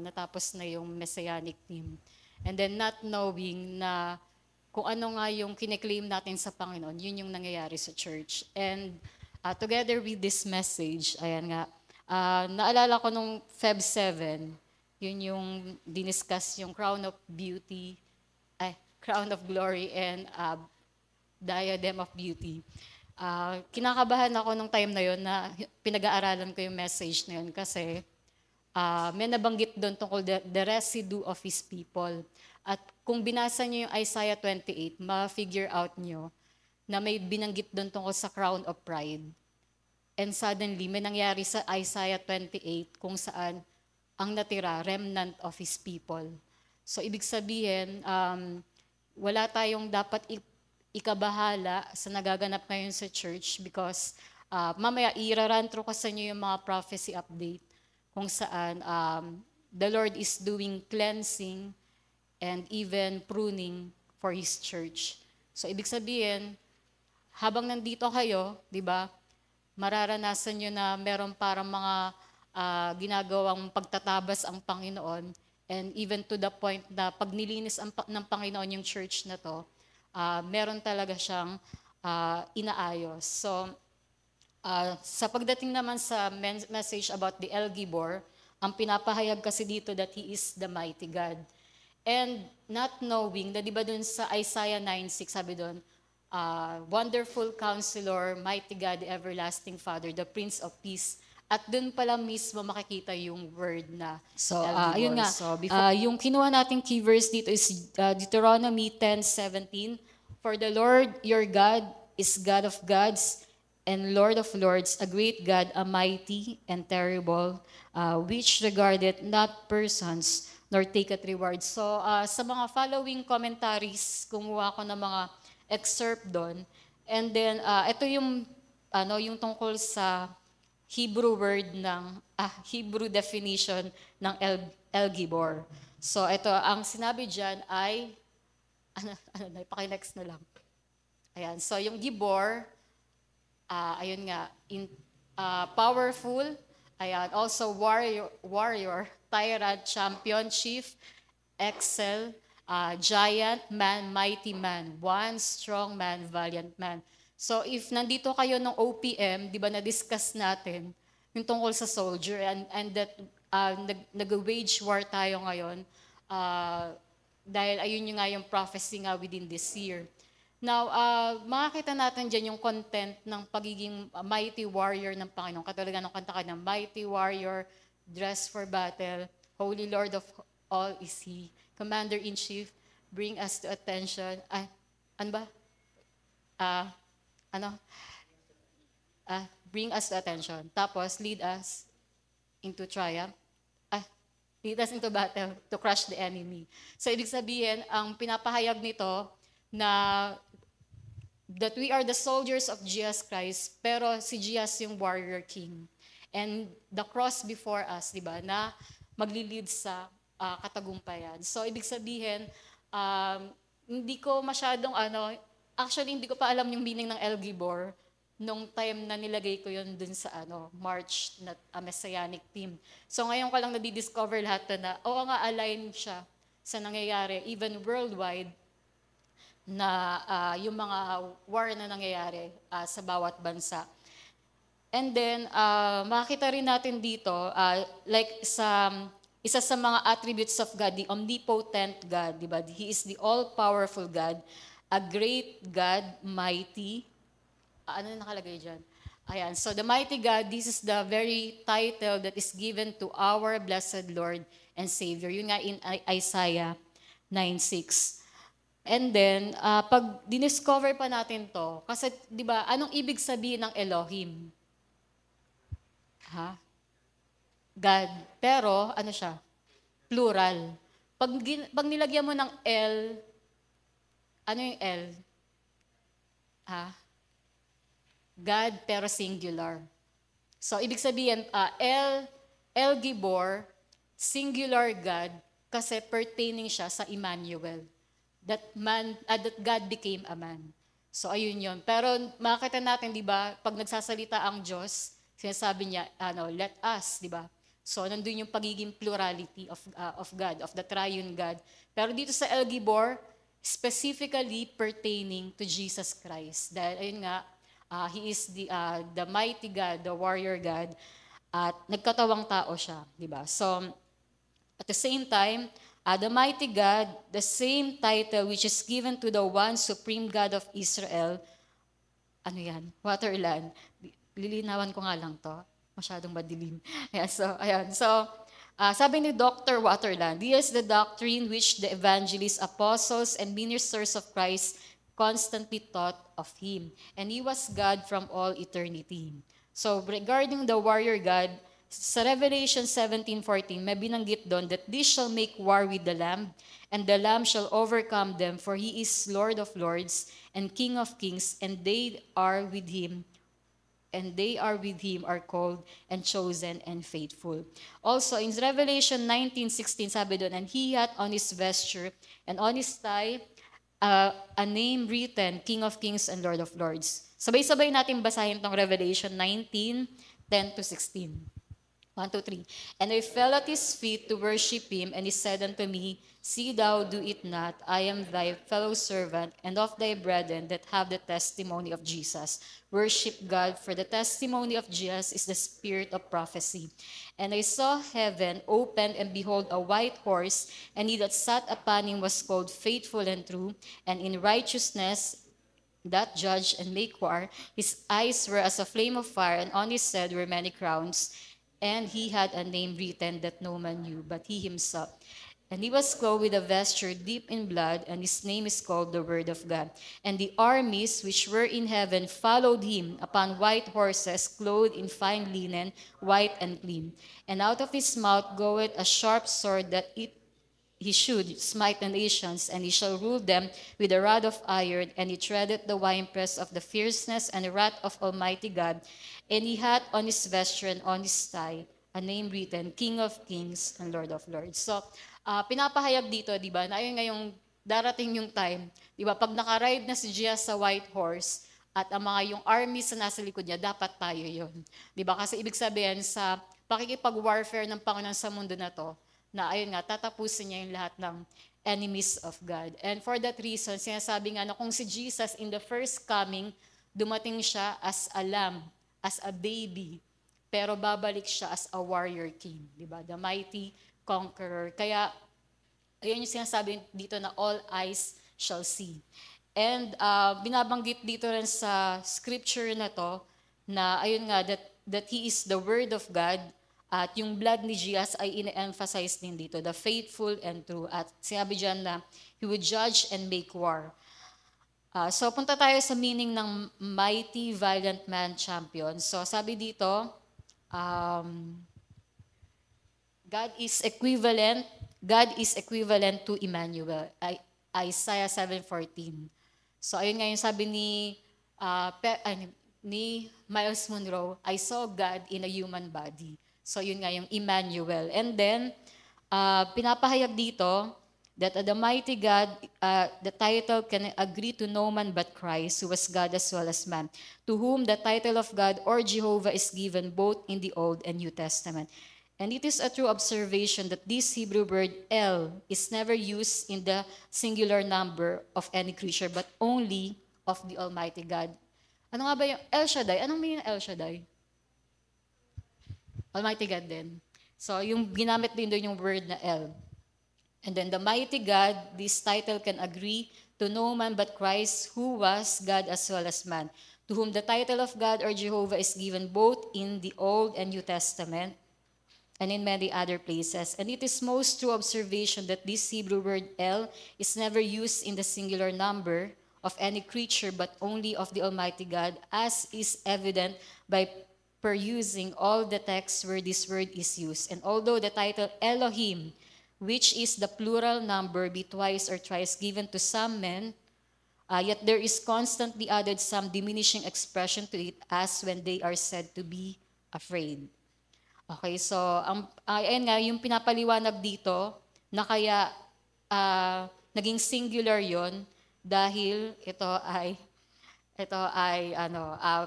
natapos na yung Messianic team. And then not knowing na kung ano nga yung kine-claim natin sa Panginoon, yun yung nangyayari sa church. And together with this message, ayan nga, naalala ko nung Feb 7, yun yung diniscuss yung crown of beauty, crown of glory and diadem of beauty. Kinakabahan ako nung time na yun na pinag-aaralan ko yung message na yun kasi may nabanggit doon tungkol the residue of His people. At kung binasa niyo yung Isaiah 28, ma-figure out niyo na may binanggit doon tungkol sa crown of pride. And suddenly, may nangyari sa Isaiah 28 kung saan ang natira, remnant of His people. So, ibig sabihin, wala tayong dapat ikabahala sa nagaganap ngayon sa church because mamaya i-run through ko sa inyo yung mga prophecy update kung saan the Lord is doing cleansing and even pruning for His church. So, ibig sabihin, habang nandito kayo, di ba, mararanasan nyo na meron parang mga ginagawang pagtatabas ang Panginoon and even to the point na pag nilinis ng Panginoon yung church na to, meron talaga siyang inaayos. So, sa pagdating naman sa message about the El Gibor, ang pinapahayag kasi dito that He is the mighty God. And not knowing, na di ba dun sa Isaiah 9:6, sabi dun, Wonderful Counselor, Mighty God, the Everlasting Father, the Prince of Peace. At dun pala mismo makikita yung word na So, El Gibor. ayun nga, So, yung kinuha nating key verse dito is Deuteronomy 10:17. For the Lord your God is God of gods and Lord of lords, a great God, a mighty and terrible, which regardeth not persons, nor taketh reward. So, sa mga following commentaries, kumuha ko ng mga excerpt doon. And then, ito yung tungkol sa Hebrew word Hebrew definition ng El Gibor. So, ito, ang sinabi dyan ay, paki-next na lang. Ayan, so yung Gibor, ayun nga, powerful, ayan, also warrior, tyrant, champion, chief, excel, giant man, mighty man, one strong man, valiant man. So if nandito kayo ng OPM, di ba na-discuss natin yung tungkol sa soldier and that nag-wage war tayo ngayon dahil ayun yung nga yung prophecy nga within this year. Now, makakita natin dyan yung content ng pagiging mighty warrior ng Panginoon. Katulad ng kanta ka ng mighty warrior, dressed for battle, holy Lord of all is He, Commander-in-Chief, bring us to attention. Ano ba? Bring us to attention. Tapos, lead us into triumph. Lead us into battle to crush the enemy. So, ibig sabihin, ang pinapahayag nito na that we are the soldiers of Jesus Christ, pero si Jesus yung warrior king. And the cross before us, di ba, na maglilid sa katagumpayan. So, ibig sabihin, hindi ko masyadong, actually, hindi ko pa alam yung meaning ng El Gibor nung time na nilagay ko yun dun sa March na Messianic team. So, ngayon ko lang nadidiscover lahat na, nga, align siya sa nangyayari, even worldwide, na yung mga war na nangyayari sa bawat bansa. And then, makita rin natin dito, like isa sa mga attributes of God, the omnipotent God, di ba? He is the all-powerful God, a great God, mighty. Ano nakalagay dyan? Ayan, so the mighty God, this is the very title that is given to our blessed Lord and Savior. Yun nga in Isaiah 9:6. And then, pag diniscover pa natin to, kasi di ba, anong ibig sabihin ng Elohim? God. Pero, ano siya? Plural. Pag nilagyan mo ng El, ano yung El? God, pero singular. So, ibig sabihin, El Gibor, singular God, kasi pertaining siya sa Emmanuel. That God became a man. So, ayun yun. Pero makita natin, di ba, pag nagsasalita ang Diyos, sinasabi niya, let us, di ba? So, nandun yung pagiging plurality of God, of the triune God. Pero dito sa El Gibor, specifically pertaining to Jesus Christ. Dahil, ayun nga, He is the mighty God, the warrior God, at nagkatawang tao siya, di ba? So, at the same time, the mighty God, the same title which is given to the one supreme God of Israel, ano yan? Waterland. Lilinawan ko nga lang to. Masyadong madilim. Ayan, so, ayan. So, sabi ni Dr. Waterland, this is the doctrine which the evangelists, apostles, and ministers of Christ constantly taught of Him. And He was God from all eternity. So, regarding the warrior God, sa Revelation 17:14, may binanggit doon that this shall make war with the Lamb, and the Lamb shall overcome them, for He is Lord of lords and King of kings, and they are with Him are called and chosen and faithful. Also, in Revelation 19:16, sabi doon, and He hath on His vesture and on His thigh a name written, King of kings and Lord of lords. Sabay-sabay natin basahin tong Revelation 19:10-16. 1, 2, 3. And I fell at his feet to worship him, and he said unto me, See thou do it not, I am thy fellow servant, and of thy brethren that have the testimony of Jesus. Worship God, for the testimony of Jesus is the spirit of prophecy. And I saw heaven opened, and behold, a white horse, and he that sat upon him was called Faithful and True, and in righteousness that judge and make war. His eyes were as a flame of fire, and on his head were many crowns. And he had a name written that no man knew, but he himself. And he was clothed with a vesture deep in blood, and his name is called the Word of God. And the armies which were in heaven followed him upon white horses, clothed in fine linen, white and clean. And out of his mouth goeth a sharp sword, that he should smite the nations, and he shall rule them with a rod of iron, and he treadeth the winepress of the fierceness and the wrath of Almighty God. And he hath on his vesture and on his thigh a name written, King of kings and Lord of lords. So, pinapahayag dito, di ba, na ayun ngayong darating yung time, di ba, pag nakaride na si Jesus sa white horse, at ang mga yung armies na nasa likod niya, dapat tayo yon. Di ba, kasi ibig sabihin sa pakikipag-warfare ng Panginoon sa mundo na to, na ayun nga, tatapusin niya yung lahat ng enemies of God. And for that reason, sinasabi nga na kung si Jesus in the first coming, dumating siya as a lamb, as a baby, pero babalik siya as a warrior king, di ba? The mighty conqueror. Kaya, ayun yung sinasabi dito na all eyes shall see. And binabanggit dito rin sa scripture na to, na ayun nga, that He is the Word of God, at yung blood ni Jesus ay ine-emphasize din dito, the faithful and true. At sinabi dyan na He would judge and make war. So punta tayo sa meaning ng mighty, valiant man, champion. So sabi dito, God is equivalent to Emmanuel. Isaiah 7:14. So ayun nga yung sabi ni Miles Monroe, I saw God in a human body. So yun nga yung Emmanuel. And then, pinapahayag dito that the mighty God, the title can agree to no man but Christ, who was God as well as man, to whom the title of God or Jehovah is given both in the Old and New Testament. And it is a true observation that this Hebrew word El is never used in the singular number of any creature, but only of the Almighty God. Ano nga ba yung El Shaddai? Anong meaning ng El Shaddai? Almighty God din. So, yung ginamit din doon yung word na El. And then the mighty God, this title can agree to no man but Christ, who was God as well as man, to whom the title of God or Jehovah is given both in the Old and New Testament and in many other places. And it is most true observation that this Hebrew word El is never used in the singular number of any creature, but only of the Almighty God, as is evident by perusing all the texts where this word is used. And although the title Elohim, which is the plural number, be twice or thrice given to some men, yet there is constantly added some diminishing expression to it, as when they are said to be afraid. Okay, so ayan nga, yung pinapaliwanag dito, na kaya naging singular yon dahil ito ay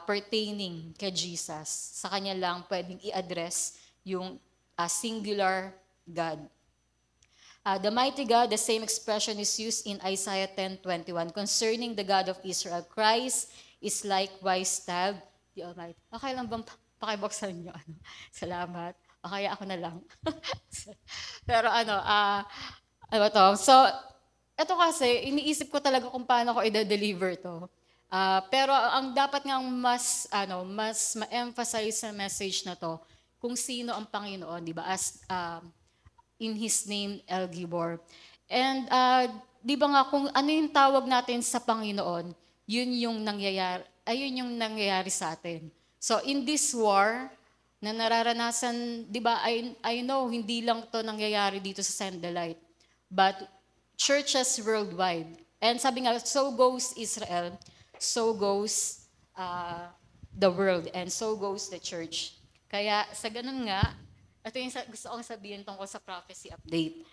pertaining kay Jesus. Sa kanya lang pwedeng i-address yung a singular God. The mighty God, the same expression is used in Isaiah 10:21 concerning the God of Israel. Christ is likewise styled the Almighty. Okay lang bang pakibuksan niyo? Salamat. O kaya ako na lang. Pero ano to? So, ito kasi, iniisip ko talaga kung paano ko i-deliver to. Pero ang dapat nga mas ma-emphasize sa message na to, kung sino ang Panginoon, di ba? In His name, El Gibor. And di ba nga, kung ano yung tawag natin sa Panginoon, yun yung nangyayari sa atin. So in this war, na nararanasan, di ba, I know, hindi lang to nangyayari dito sa Send the Light, but churches worldwide. And sabi nga, so goes Israel, so goes the world, and so goes the church. Kaya sa ganun nga, ito yung gusto kong sabihin tungkol sa prophecy update.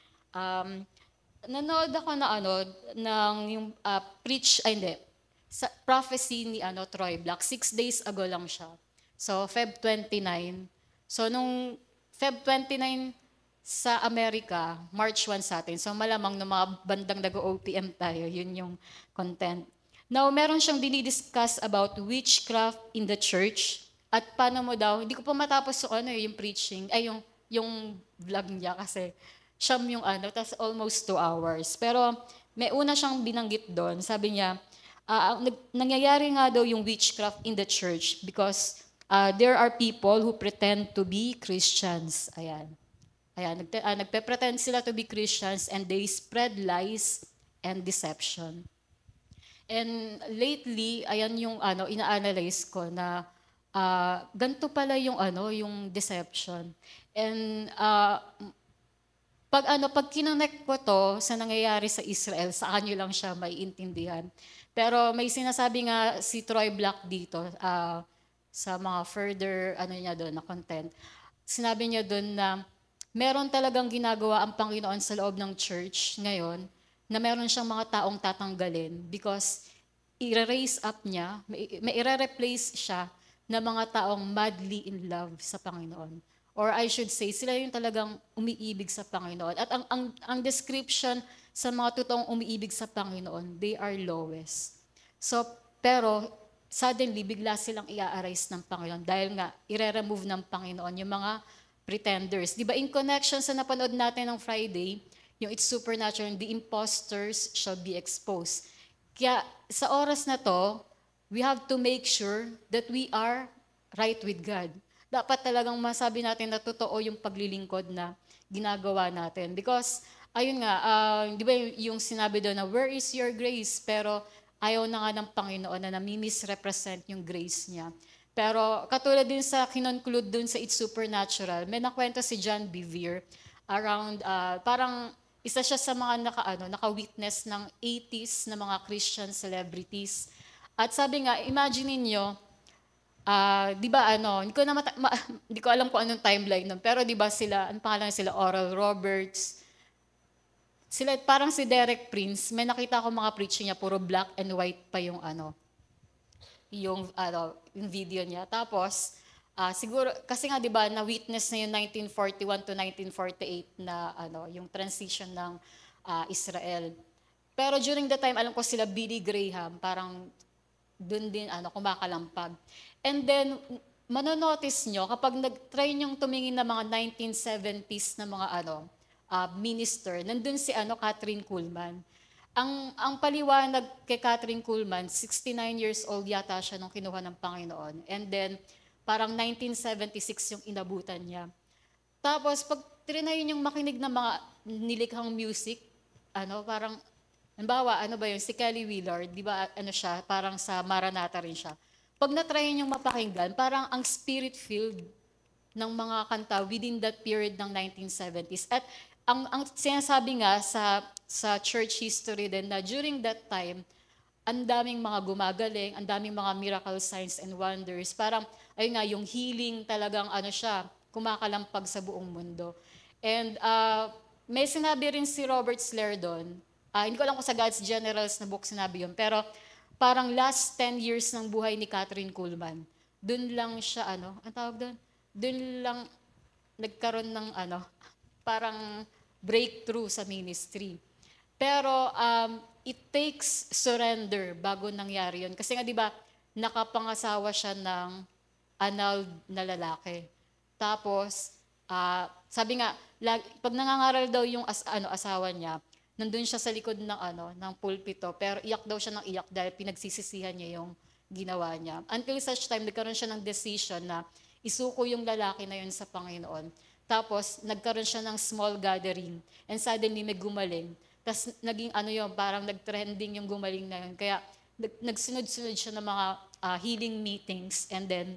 Nanood ako ng yung sa prophecy ni Troy Black. 6 days ago lang siya. So, Feb 29. So, nung Feb 29 sa Amerika, March 1 sa atin. So, malamang ng mga bandang nag-OPM tayo, yun yung content. Now, meron siyang dinidiscuss about witchcraft in the church. At paano mo daw, hindi ko pa matapos yung preaching, yung vlog niya kasi siyam yung tas almost 2 hours. Pero may una siyang binanggit doon, sabi niya, nangyayari nga daw yung witchcraft in the church because there are people who pretend to be Christians. Ayan, nagpe-pretend sila to be Christians and they spread lies and deception. And lately, ayan yung ina-analyze ko na ganito pala yung deception. And pag kinonect ko to sa nangyayari sa Israel, sa kanyo lang siya maiintindihan. Pero may sinasabi nga si Troy Black dito sa mga further niya doon na content. Sinabi niya doon na meron talagang ginagawa ang Panginoon sa loob ng church ngayon na meron siyang mga taong tatanggalin because i-raise up niya, may i-replace siya na mga taong madly in love sa Panginoon. Or I should say, sila yung talagang umiibig sa Panginoon. At ang description sa mga totoong umiibig sa Panginoon, they are lowest. So, pero suddenly, bigla silang i-arise ng Panginoon dahil nga, i-remove ng Panginoon yung mga pretenders. Di ba in connection sa napanood natin ng Friday, yung It's Supernatural, the imposters shall be exposed. Kaya sa oras na to, we have to make sure that we are right with God. Dapat talagang masabi natin na totoo yung paglilingkod na ginagawa natin. Because, ayun nga, di ba yung sinabi doon na, where is your grace? Pero ayaw na nga ng Panginoon na nami-misrepresent yung grace niya. Pero katulad din sa kinonclude doon sa It's Supernatural, may nakwento si John Bevere around, parang isa siya sa mga naka-witness ng 80s na mga Christian celebrities. At sabi nga, imagine niyo, di ba hindi ko alam kung anong timeline nun, pero di ba sila, ang pangalan sila, Oral Roberts, sila parang si Derek Prince, may nakita ko mga preaching niya, puro black and white pa yung yung video niya. Tapos, siguro, kasi nga, di ba, na-witness na yung 1941 to 1948 na, yung transition ng Israel. Pero during the time, alam ko sila Billy Graham, parang doon din, kumakalampag. And then, manonotice nyo, kapag nag-try nyong tumingin ng mga 1970s na mga, minister, nandun si, Catherine Kuhlman. Ang paliwanag kay Catherine Kuhlman, 69 years old yata siya nung kinuha ng Panginoon. And then, parang 1976 yung inabutan niya. Tapos, pag trinay yung makinig ng mga nilikhang music, parang, halimbawa, si Kelly Willard, di ba, siya, parang sa Maranatha rin siya. Pag na-try yung mapakinggan, parang ang spirit-filled ng mga kanta within that period ng 1970s. At ang sinasabi nga sa church history din na during that time, ang daming mga gumagaling, ang daming mga miracle signs and wonders. Parang, ayun nga, yung healing talagang kumakalampag sa buong mundo. And may sinabi rin si Robert Slair doon, hindi ko alam kung sa God's Generals na book sinabi yun, pero parang last 10 years ng buhay ni Catherine Kuhlman, doon lang siya, ang tawag doon? Doon lang, nagkaroon ng parang breakthrough sa ministry. Pero it takes surrender bago nangyari yun. Kasi nga 'di ba, nakapangasawa siya ng annulled na lalaki. Tapos sabi nga, pag nangangaral daw yung asawa niya, nandun siya sa likod ng pulpito, pero iyak daw siya ng iyak dahil pinagsisisihan niya yung ginawa niya. Until such time, nagkaroon siya ng decision na isuko yung lalaki na yun sa Panginoon. Tapos, nagkaroon siya ng small gathering. And suddenly, may gumaling. Tapos, naging parang nag-trending yung gumaling na yun. Kaya, nagsunod-sunod siya ng mga healing meetings. And then,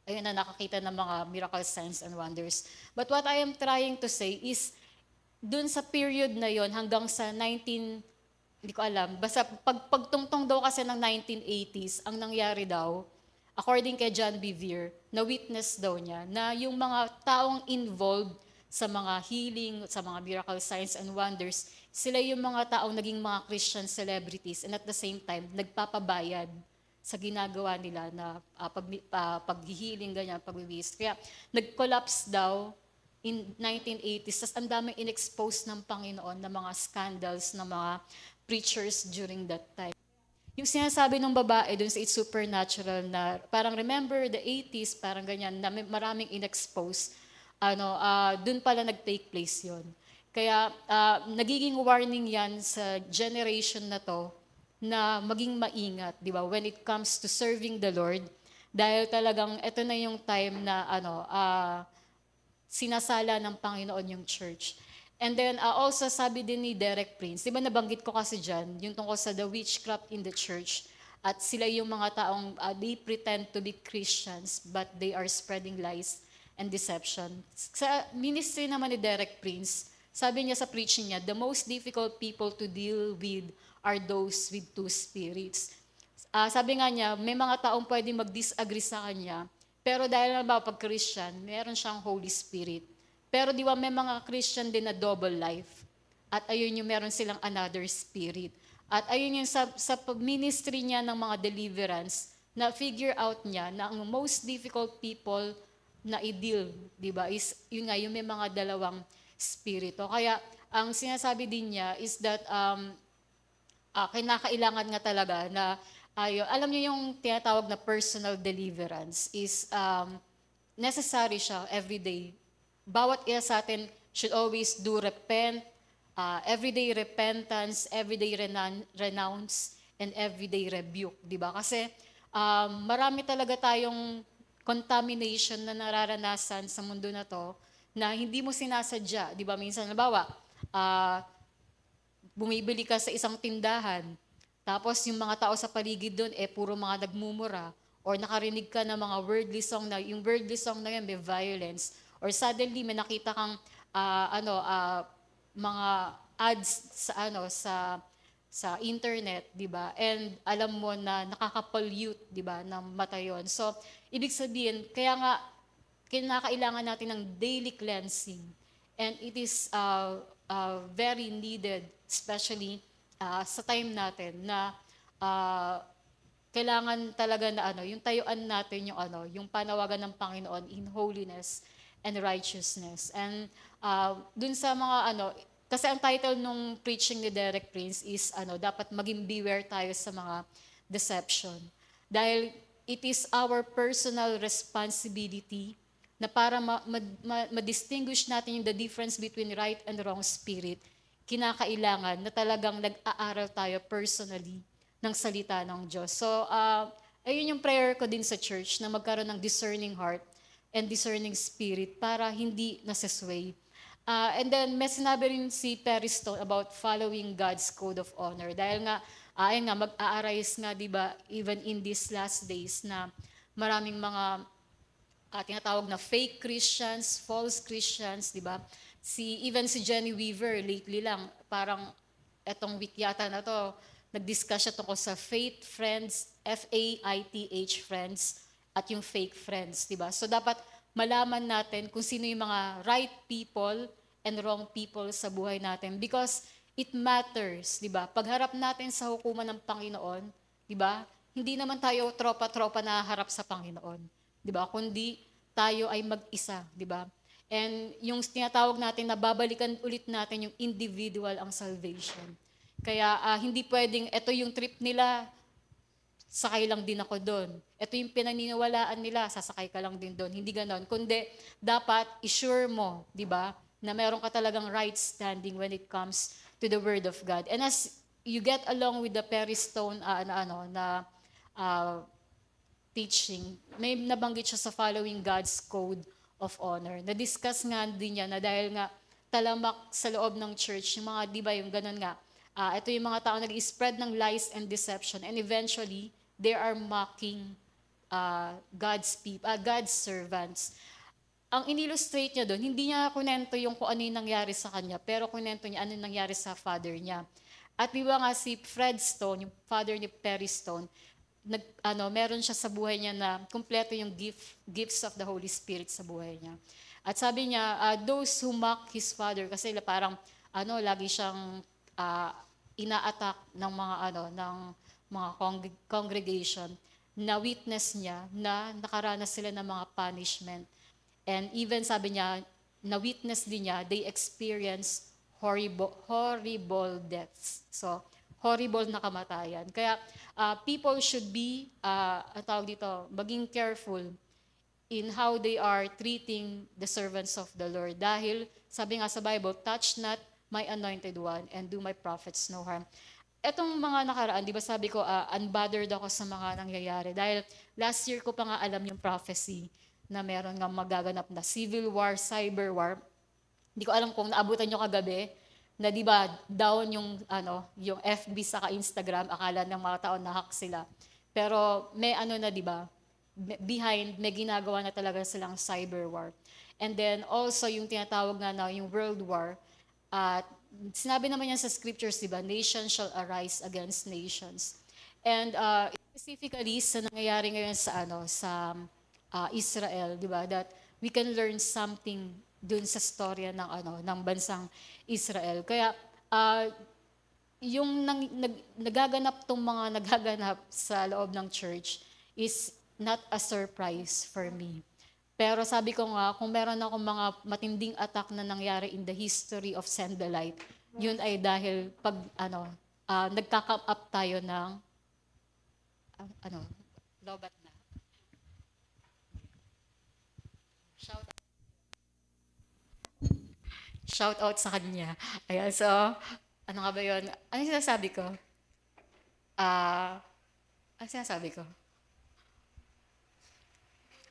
ayun na nakakita ng mga miracle signs and wonders. But what I am trying to say is, dun sa period na yon hanggang sa hindi ko alam, basta pagtungtong daw kasi ng 1980s, ang nangyari daw, according kay John Bevere, na witness daw niya, na yung mga taong involved sa mga healing, sa mga miracle signs and wonders, sila yung mga taong naging mga Christian celebrities and at the same time, nagpapabayad sa ginagawa nila na pag-healing, ganyan, pagbibis. Kaya nag-collapse daw in 1980s, tas ang daming in-expose ng Panginoon na mga scandals ng mga preachers during that time. Yung sinasabi ng babae dun sa It's Supernatural na parang remember the 80s, parang ganyan, na maraming in-expose, dun pala nag-take place yon. Kaya nagiging warning yan sa generation na to na maging maingat, di ba, when it comes to serving the Lord, dahil talagang ito na yung time na sinasala ng Panginoon yung church. And then also sabi din ni Derek Prince, di ba nabanggit ko kasi dyan, yung tungkol sa the witchcraft in the church, at sila yung mga taong they pretend to be Christians but they are spreading lies and deception. Sa ministry naman ni Derek Prince, sabi niya sa preaching niya, the most difficult people to deal with are those with two spirits. Sabi nga niya, may mga taong pwede mag-disagree sa kanya, pero dahil na ba pag Christian, meron siyang Holy Spirit. Pero di ba may mga Christian din na double life. At ayun yung meron silang another spirit. At ayun yung sa ministry niya ng mga deliverance, na figure out niya na ang most difficult people na i-deal, di ba, is yun nga, yung may mga dalawang spirito. Kaya ang sinasabi din niya is that kinakailangan nga talaga na alam niyo yung tinatawag na personal deliverance is necessary siya every day. Bawat isa sa atin should always do everyday repentance, everyday renounce, and everyday rebuke, di ba? Kasi marami talaga tayong contamination na nararanasan sa mundo na to na hindi mo sinasadya, di ba? Minsan, halimbawa, bumibili ka sa isang tindahan, tapos yung mga tao sa paligid doon, puro mga nagmumura, or nakarinig ka ng mga worldly song na, yung worldly song na yun, may violence, or suddenly may nakita kang mga ads sa internet, 'di ba? And alam mo na nakaka-pollute, 'di ba, ng mata 'yon. So, ibig sabihin, kaya nga kinakailangan natin ng daily cleansing. And it is very needed, especially sa time natin na kailangan talaga na yung tayuan natin yung panawagan ng Panginoon in holiness and righteousness. And dun sa mga kasi ang title nung preaching ni Derek Prince is dapat maging beware tayo sa mga deception. Dahil it is our personal responsibility na para ma-distinguish natin yung the difference between right and wrong spirit, kinakailangan na talagang nag-aaral tayo personally ng salita ng Diyos. So, ayun yung prayer ko din sa church, na magkaroon ng discerning heart and discerning spirit para hindi nasasway. And then, may sinabi rin si Perry Stone about following God's code of honor. Dahil nga, ayun nga, mag-a-arise nga, di ba, even in these last days na maraming mga tinatawag na fake Christians, false Christians, di ba? Even si Jenny Weaver, lately lang, parang etong week yata na to, nag-discuss siya tungkol sa faith friends, F-A-I-T-H friends, at yung fake friends, di ba? So dapat malaman natin kung sino yung mga right people and wrong people sa buhay natin because it matters, di ba? Pagharap natin sa hukuman ng Panginoon, di ba? Hindi naman tayo tropa-tropa na harap sa Panginoon, di ba? Kundi tayo ay mag-isa, di ba? And yung tinatawag natin na babalikan ulit natin yung individual ang salvation. Kaya hindi pwedeng, ito yung trip nila, sakay lang din ako doon. Ito yung pinaniniwalaan nila, sasakay ka lang din doon. Hindi ganon. Kundi, dapat assure mo, di ba, na meron ka talagang right standing when it comes to the Word of God. And as you get along with the Perry Stone teaching, may nabanggit siya sa following God's code of honor. Na-discuss nga din niya na dahil nga talamak sa loob ng church, yung mga, di ba, yung ganun nga, ito yung mga tao nag-spread ng lies and deception, and eventually, they are mocking God's servants. Ang in-illustrate niya doon, hindi niya kunento yung kung ano yung nangyari sa kanya, pero kunento niya ano yung nangyari sa father niya. At di ba nga si Fred Stone, yung father ni Perry Stone, meron siya sa buhay niya na kumpleto yung gifts of the Holy Spirit sa buhay niya. At sabi niya, those who mock his father, kasi parang lagi siyang ina-attack ng mga congregation, na witness niya na nakaranas sila ng mga punishment. And even sabi niya, na witness din niya, they experience horrible deaths. So, horrible na kamatayan. Kaya people should be, maging careful in how they are treating the servants of the Lord. Dahil, sabi nga sa Bible, touch not my anointed one and do my prophets no harm. Etong mga nakaraan, di ba sabi ko, unbothered ako sa mga nangyayari. Dahil last year ko pa nga alam yung prophecy na meron nga magaganap na civil war, cyber war. Hindi ko alam kung naabutan nyo kagabi, na di ba down yung FB saka Instagram, akala ng mga tao na-hack sila. Pero may di ba, behind, may ginagawa na talaga silang cyber war. And then also yung tinatawag nga na yung world war, at sinabi naman yan sa scriptures, di ba? Nation shall arise against nations. And specifically sa nangyayari ngayon sa Israel, di ba? That we can learn something dun sa storya ng bansang Israel. Kaya yung nagaganap sa loob ng church is not a surprise for me. Pero sabi ko nga, kung meron akong mga matinding attack na nangyari in the history of Send the Light, yun ay dahil pag nagka-come up tayo ng lobat na. Shout out sa kanya. Ayan, so, ano nga ba yun? Ano yung sinasabi ko? Ano sinasabi ko?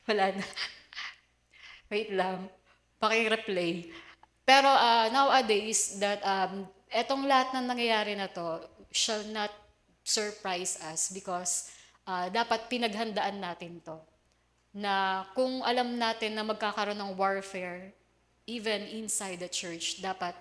Wala na. Wait lang. Paki-replay. Pero nowadays, that etong lahat ng nangyayari na to shall not surprise us because dapat pinaghandaan natin to. Na kung alam natin na magkakaroon ng warfare, even inside the church, dapat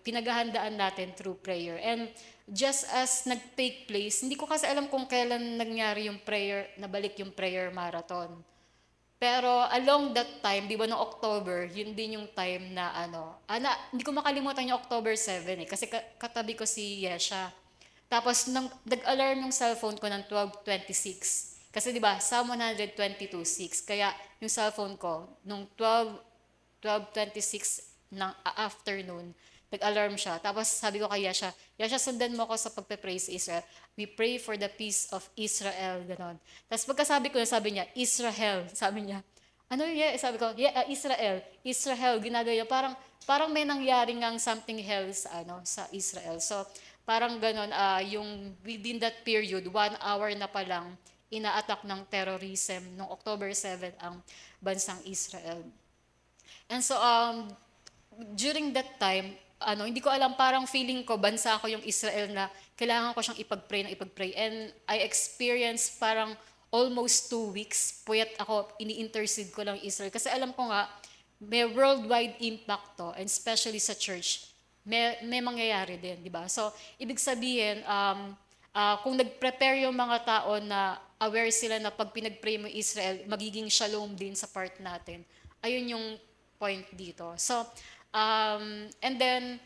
pinaghahandaan natin through prayer. And just as nag-take place, hindi ko kasi alam kung kailan nangyari yung prayer, nabalik yung prayer marathon. Pero along that time, di ba noong October, yun din yung time na hindi ko makalimutan yung October 7 kasi katabi ko si Yesha. Tapos nag-alarm yung cellphone ko ng 12:26. Kasi di ba, Psalm 122:6. Kaya yung cellphone ko, nung 12:26 ng afternoon, nag-alarm siya. Tapos sabi ko kay Yesha, sundan mo ako sa pagpe-praise Israel. We pray for the peace of Israel, gano'n. Tapos pagkasabi ko, sabi niya, Israel. Sabi niya, ano yun? Sabi ko, Israel, ginagaya. Parang may nangyari ngang something hell sa Israel. So, parang gano'n, yung within that period, 1 hour na pa lang, ina-attack ng terrorism noong October 7 ang bansang Israel. And so, during that time, hindi ko alam, parang feeling ko, bansa ko yung Israel na kailangan ko siyang ipag-pray. And I experienced parang almost 2 weeks, puyat ako, ini-intercede ko lang Israel. Kasi alam ko nga, may worldwide impact to, and especially sa church, may mangyayari din, di ba? So, ibig sabihin, kung nag-prepare yung mga tao na aware sila na pag pinag-pray mo Israel, magiging shalom din sa part natin. Ayun yung point dito. So, and then,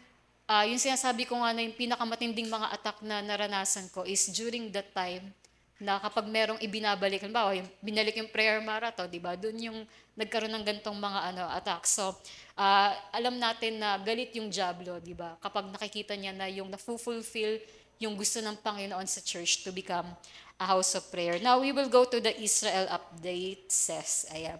yung sinasabi ko nga na yung pinakamatinding mga attack na naranasan ko is during that time na kapag merong ibinabalik, halimbawa, binalik yung prayer marathon, di ba? Doon yung nagkaroon ng gantong mga attacks. So, alam natin na galit yung diablo, di ba? Kapag nakikita niya na yung na-fulfill yung gusto ng Panginoon sa church to become a house of prayer. Now, we will go to the Israel update, says, ayan.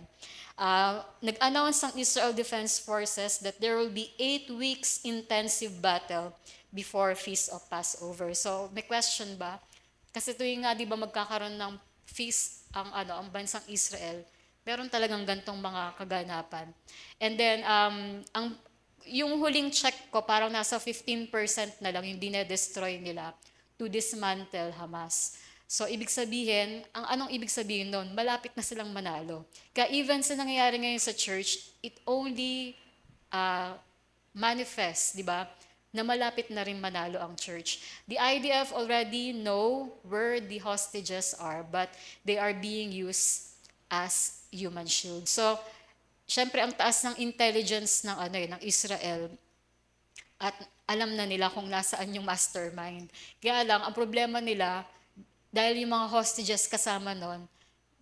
Nag-announce ang Israel Defense Forces that there will be 8 weeks intensive battle before Feast of Passover. So, may question ba? Kasi tuwing nga, di ba, magkakaroon ng feast ang bansang Israel, meron talagang gantong mga kaganapan. And then, yung huling check ko, parang nasa 15% na lang yung dinedestroy nila to dismantle Hamas. So, ibig sabihin, anong ibig sabihin nun? Malapit na silang manalo. Kaya even sa nangyayari ngayon sa church, it only manifests, di ba, na malapit na rin manalo ang church. The IDF already know where the hostages are, but they are being used as human shield. So, syempre, ang taas ng intelligence ng Israel, at alam na nila kung nasaan yung mastermind. Kaya lang, ang problema nila, dahil yung mga hostages kasama nun,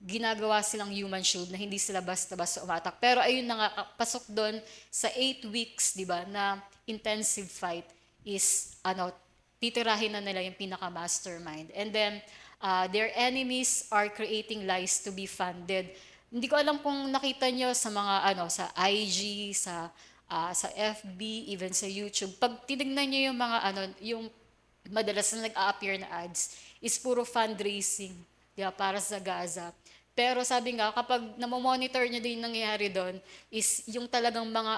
ginagawa silang human shield na hindi sila basta-basta umatak. Pero ayun na nga, pasok doon sa 8 weeks, di ba, na intensive fight is, titirahin na nila yung pinaka-mastermind. And then, their enemies are creating lies to be funded. Hindi ko alam kung nakita nyo sa mga, sa IG, sa FB, even sa YouTube. Pag tinignan nyo yung mga, yung madalas na nag-a-appear na ads, is puro fundraising, diba, para sa Gaza. Pero sabi nga, kapag namomonitor nyo din nangyayari doon, is yung talagang mga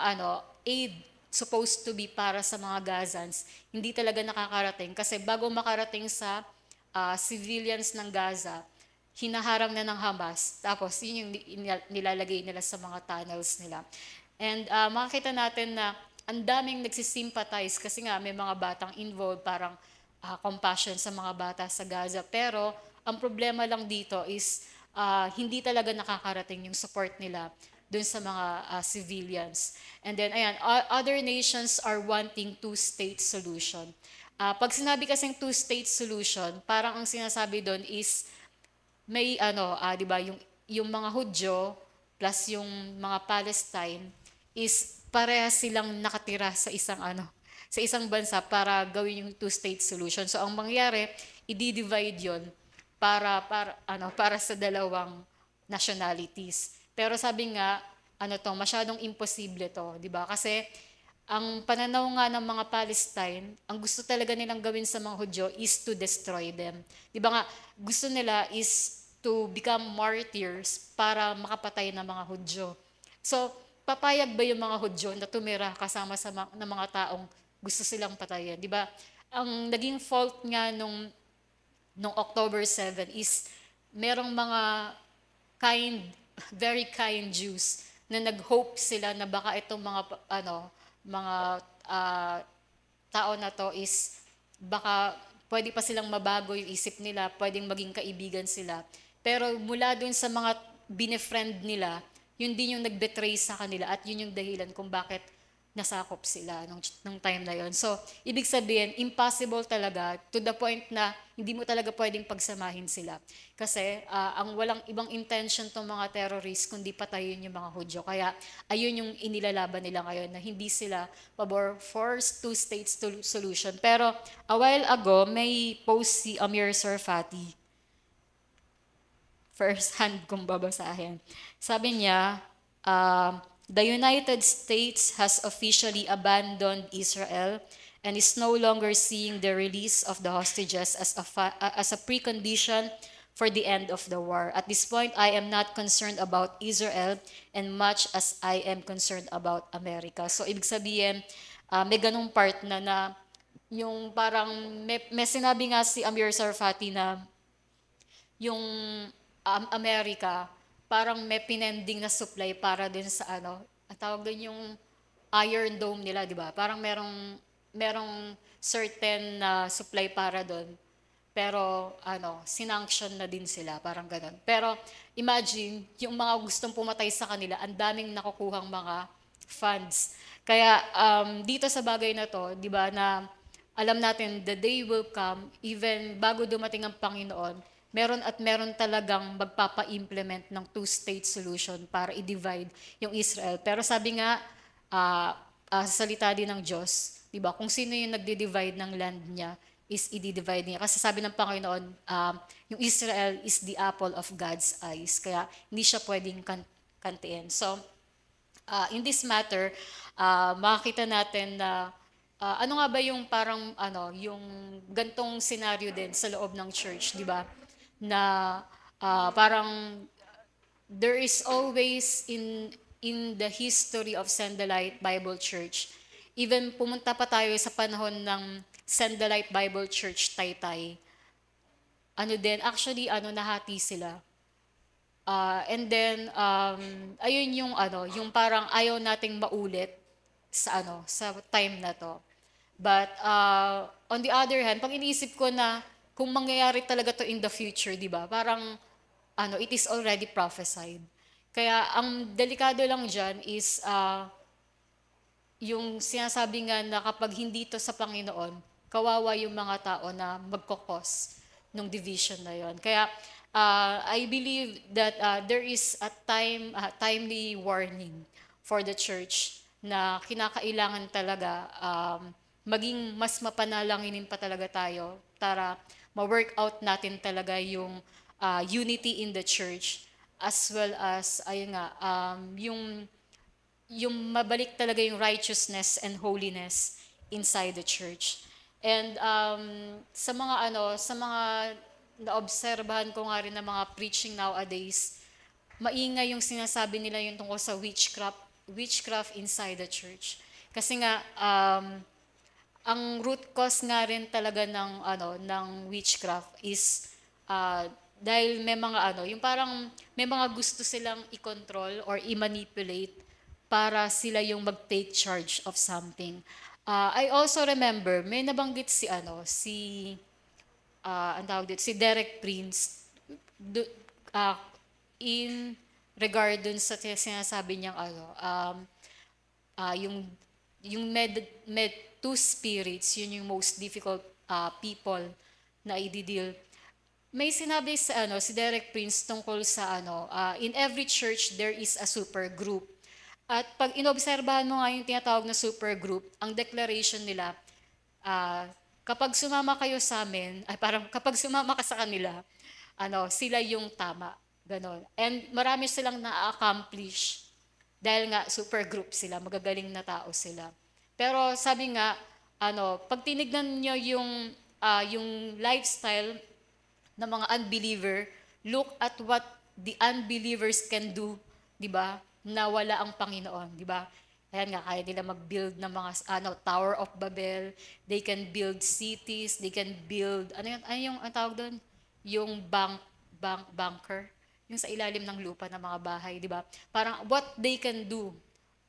aid supposed to be para sa mga Gazans, hindi talaga nakakarating. Kasi bago makarating sa civilians ng Gaza, hinaharang na ng Hamas. Tapos yun yung nilalagay nila sa mga tunnels nila. And makikita natin na ang daming nagsisympathize kasi nga may mga batang involved, parang compassion sa mga bata sa Gaza. Pero ang problema lang dito is hindi talaga nakakarating yung support nila dun sa mga civilians. And then, ayan, other nations are wanting two-state solution. Pag sinabi kasing two-state solution, parang ang sinasabi doon is may di ba, yung mga Hudyo plus yung mga Palestine is parehas silang nakatira sa isang bansa para gawin yung two-state solution. So ang mangyari, i-divide 'yon para sa dalawang nationalities. Pero sabi nga, masyadong imposible to, 'di ba? Kasi ang pananaw nga ng mga Palestine, ang gusto talaga nilang gawin sa mga Hudyo is to destroy them. 'Di ba nga, gusto nila is to become martyrs para makapatay ng mga Hudyo. So, papayag ba yung mga Hudyo na tumira kasama ng mga taong gusto silang patayin? Di ba? Ang naging fault nga nung October 7 is merong mga very kind Jews na nag-hope sila na baka itong mga tao na to is baka pwede pa silang mabago yung isip nila, pwedeng maging kaibigan sila. Pero mula dun sa mga binefriend nila, yun din yung nag-betray sa kanila at yun yung dahilan kung bakit nasakop sila nung time na yun. So, ibig sabihin, impossible talaga to the point na hindi mo talaga pwedeng pagsamahin sila. Kasi ang walang ibang intention tong mga terrorists kundi patayin yung mga Hudyo. Kaya ayun yung inilalaban nila ngayon na hindi sila pabor for two-state solution. Pero a while ago, may post si Amir Sarfati. First hand kong babasahin. Sabi niya, the United States has officially abandoned Israel and is no longer seeing the release of the hostages as a precondition for the end of the war. At this point, I am not concerned about Israel and much as I am concerned about America. So, ibig sabihin, may ganung part na yung parang, may sinabi nga si Amir Sarfati na yung Amerika, parang may pinending na supply para din sa tawag doon yung Iron Dome nila, di ba? Parang merong certain na supply para doon. Pero sinanction na din sila, parang gano'n. Pero imagine, yung mga gustong pumatay sa kanila, ang daming nakukuhang mga funds. Kaya dito sa bagay na to, di ba, na alam natin the day will come, even bago dumating ang Panginoon, meron talagang magpapa-implement ng two-state solution para i-divide yung Israel. Pero sabi nga, sa salita din ng Diyos, di ba, kung sino yung nagdi-divide ng land niya, is i-divide niya. Kasi sabi ng Panginoon, yung Israel is the apple of God's eyes. Kaya hindi siya pwedeng kantiin. So, in this matter, makikita natin na ano nga ba yung parang yung gantong scenario din sa loob ng church, di ba? Na parang there is always in the history of Sandalite Bible Church. Even pumunta pa tayo sa panahon ng Sandalite Bible Church Taytay. Actually nahati sila. And then ayun yung parang ayaw nating maulit sa time na to. But on the other hand, pag iniisip ko na kung mangyayari talaga to in the future, di ba? Parang it is already prophesied. Kaya ang delikado lang dyan is yung sinasabi nga na kapag hindi to sa Panginoon, kawawa yung mga tao na magkokos ng division na yon. Kaya I believe that there is a timely warning for the church na kinakailangan talaga maging mas mapanalanginin pa talaga tayo para ma-work out natin talaga yung unity in the church, as well as yung mabalik talaga yung righteousness and holiness inside the church. And sa mga naobserbahan ko nga rin ng mga preaching nowadays, maingay yung sinasabi nila yung tungkol sa witchcraft inside the church. Kasi nga ang root cause nga rin talaga ng witchcraft is dahil may mga yung parang may mga gusto silang i-control or i-manipulate para sila yung mag-take charge of something. I also remember may nabanggit si Derek Prince in regard dun sa sinasabi niyang yung med two spirits, yun yung most difficult people na i-deal. May sinabi si Derek Prince tungkol sa in every church there is a super group. At pag inobserbahan mo nga yung tinatawag na super group, ang declaration nila, kapag sumama kayo sa amin, parang kapag sumama ka sa kanila, sila yung tama. Ganon. And marami silang na-accomplish dahil nga super group sila, magagaling na tao sila. Pero sabi nga, pag tinignan nyo yung lifestyle ng mga unbeliever, look at what the unbelievers can do, di ba? Na wala ang Panginoon, di ba? Ayan nga, kaya nila mag-build ng mga Tower of Babel, they can build cities, they can build, ang tawag doon? Yung bunker, yung sa ilalim ng lupa ng mga bahay, di ba? Parang what they can do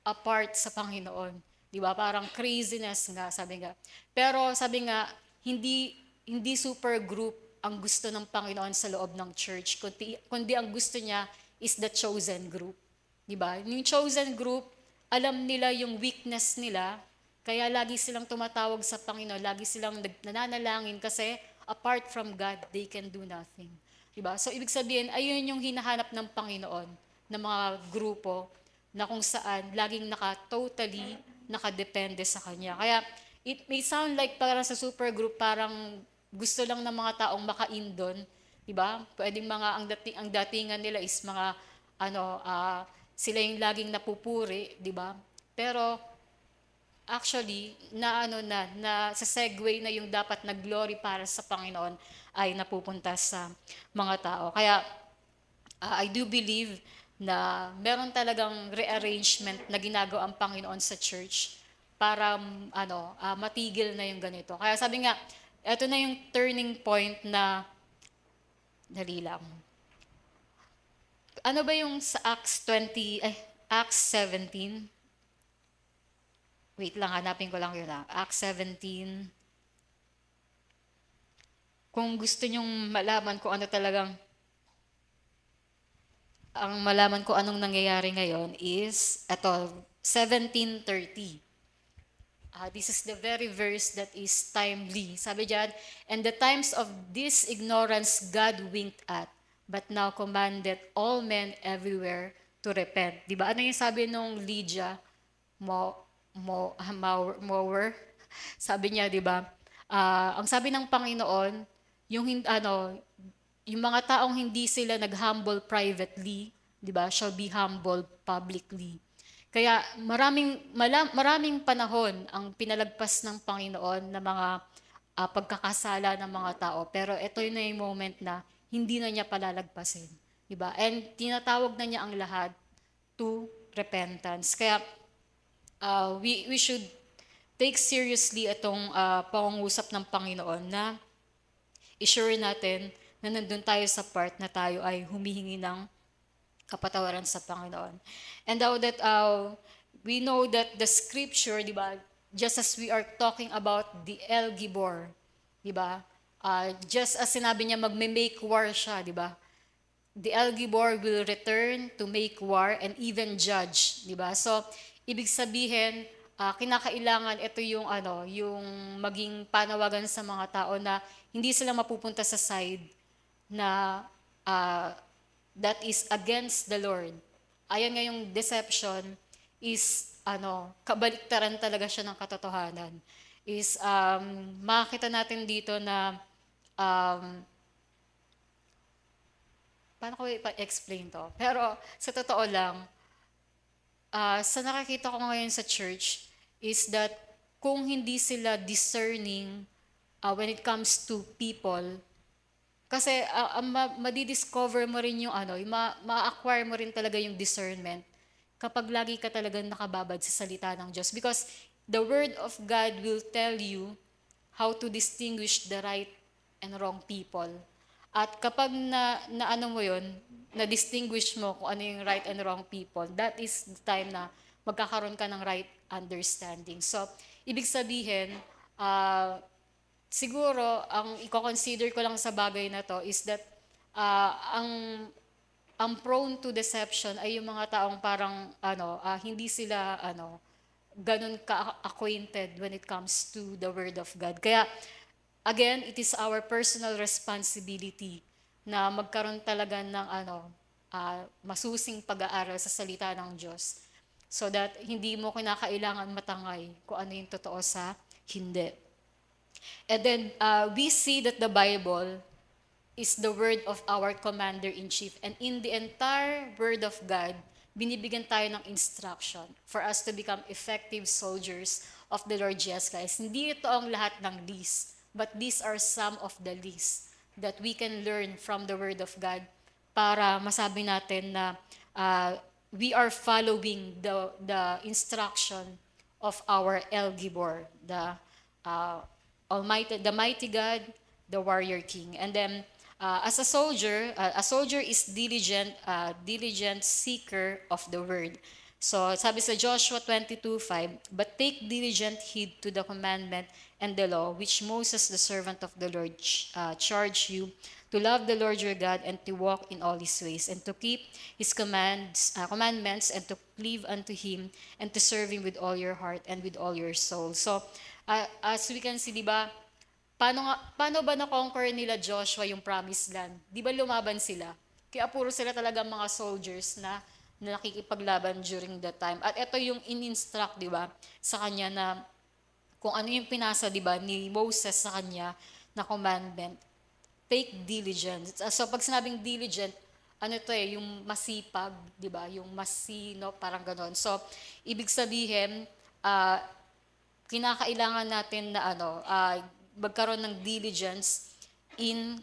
apart sa Panginoon, di ba? Parang craziness nga, sabi nga. Pero sabi nga, hindi super group ang gusto ng Panginoon sa loob ng church, kundi ang gusto niya is the chosen group. Diba? Yung chosen group, alam nila yung weakness nila, kaya lagi silang tumatawag sa Panginoon, lagi silang nananalangin kasi apart from God, they can do nothing. Diba? So, ibig sabihin, ayun yung hinahanap ng Panginoon ng mga grupo na kung saan laging totally nakadepende sa Kanya. Kaya, it may sound like parang sa super group, parang gusto lang ng mga taong makain doon. Diba? Pwedeng ang datingan nila is mga, sila yung laging napupuri, di ba? Pero actually, na sa segue na yung dapat na glory para sa Panginoon ay napupunta sa mga tao. Kaya I do believe na meron talagang rearrangement na ginagawa ang Panginoon sa church para matigil na yung ganito. Kaya sabi nga, ito na yung turning point na dali lang. Ano ba yung sa Acts 17? Wait lang, hanapin ko lang yun. Acts 17. Kung gusto nyong malaman kung ano talagang malaman ko anong nangyayari ngayon is, ito, 17:30. This is the very verse that is timely. Sabi diyan, and the times of this ignorance God winked at, but now commanded all men everywhere to repent. Di ba? Ano yung sabi nung Lydia Mower? Sabi niya, di ba? Ang sabi ng Panginoon, yung mga taong hindi sila nag-humble privately, di ba, shall be humbled publicly. Kaya maraming panahon ang pinalagpas ng Panginoon na mga pagkakasala ng mga tao. Pero ito na yung moment na hindi na niya palalagpasin. Diba? And tinatawag na niya ang lahat to repentance. Kaya we should take seriously itong pangungusap ng Panginoon na i-sure natin na nandun tayo sa part na tayo ay humihingi ng kapatawaran sa Panginoon. And now that we know that the scripture, di ba, just as we are talking about the El Gibor, di ba, just as sinabi niya magme-make war siya, di ba, the El Gibor will return to make war and even judge, di ba? So, ibig sabihin, kinakailangan ito yung yung maging panawagan sa mga tao na hindi sila mapupunta sa side na that is against the Lord. Ayan nga yung deception is kabaliktaran talaga siya ng katotohanan. Is makita natin dito na paano ko i-explain to? Pero sa totoo lang, sa nakakita ko ngayon sa church is that kung hindi sila discerning when it comes to people, kasi madidiscover mo rin yung ma-acquire mo rin talaga yung discernment kapag lagi ka talagang nakababad sa salita ng Diyos. Because the Word of God will tell you how to distinguish the right and wrong people. At kapag na-distinguish mo kung ano yung right and wrong people, that is the time na magkakaroon ka ng right understanding. So, ibig sabihin, siguro, ang i-consider ko lang sa bagay na to is that ang prone to deception ay yung mga taong parang hindi sila ganun ka-acquainted when it comes to the Word of God. Kaya, again, it is our personal responsibility na magkaroon talaga ng masusing pag-aaral sa salita ng Diyos so that hindi mo kinakailangan matangay kung ano yung totoo sa hindi. And then we see that the Bible is the word of our commander-in-chief. And in the entire word of God, binibigyan tayo ng instruction for us to become effective soldiers of the Lord Jesus Christ. Hindi ito ang lahat ng list, but these are some of the lists that we can learn from the word of God para masabi natin na we are following the instruction of our El Gibor, the mighty God, the warrior king. And then, as a soldier is diligent seeker of the word. So, sabi sa Joshua 22:5, but take diligent heed to the commandment and the law which Moses, the servant of the Lord, charged you to love the Lord your God and to walk in all his ways and to keep his commandments and to cleave unto him and to serve him with all your heart and with all your soul. So, as we can see, di ba, paano ba na-conquer nila Joshua yung promised land? Di ba lumaban sila? Kaya puro sila talaga mga soldiers na nakikipaglaban during that time. At ito yung in-instruct, di ba, sa kanya na kung ano yung pinasa, di ba, ni Moses sa kanya na commandment. Take diligence. So pag sinabing diligent, yung masipag, di ba? Yung masino, parang ganon. So, ibig sabihin, kinakailangan natin na magkaroon ng diligence in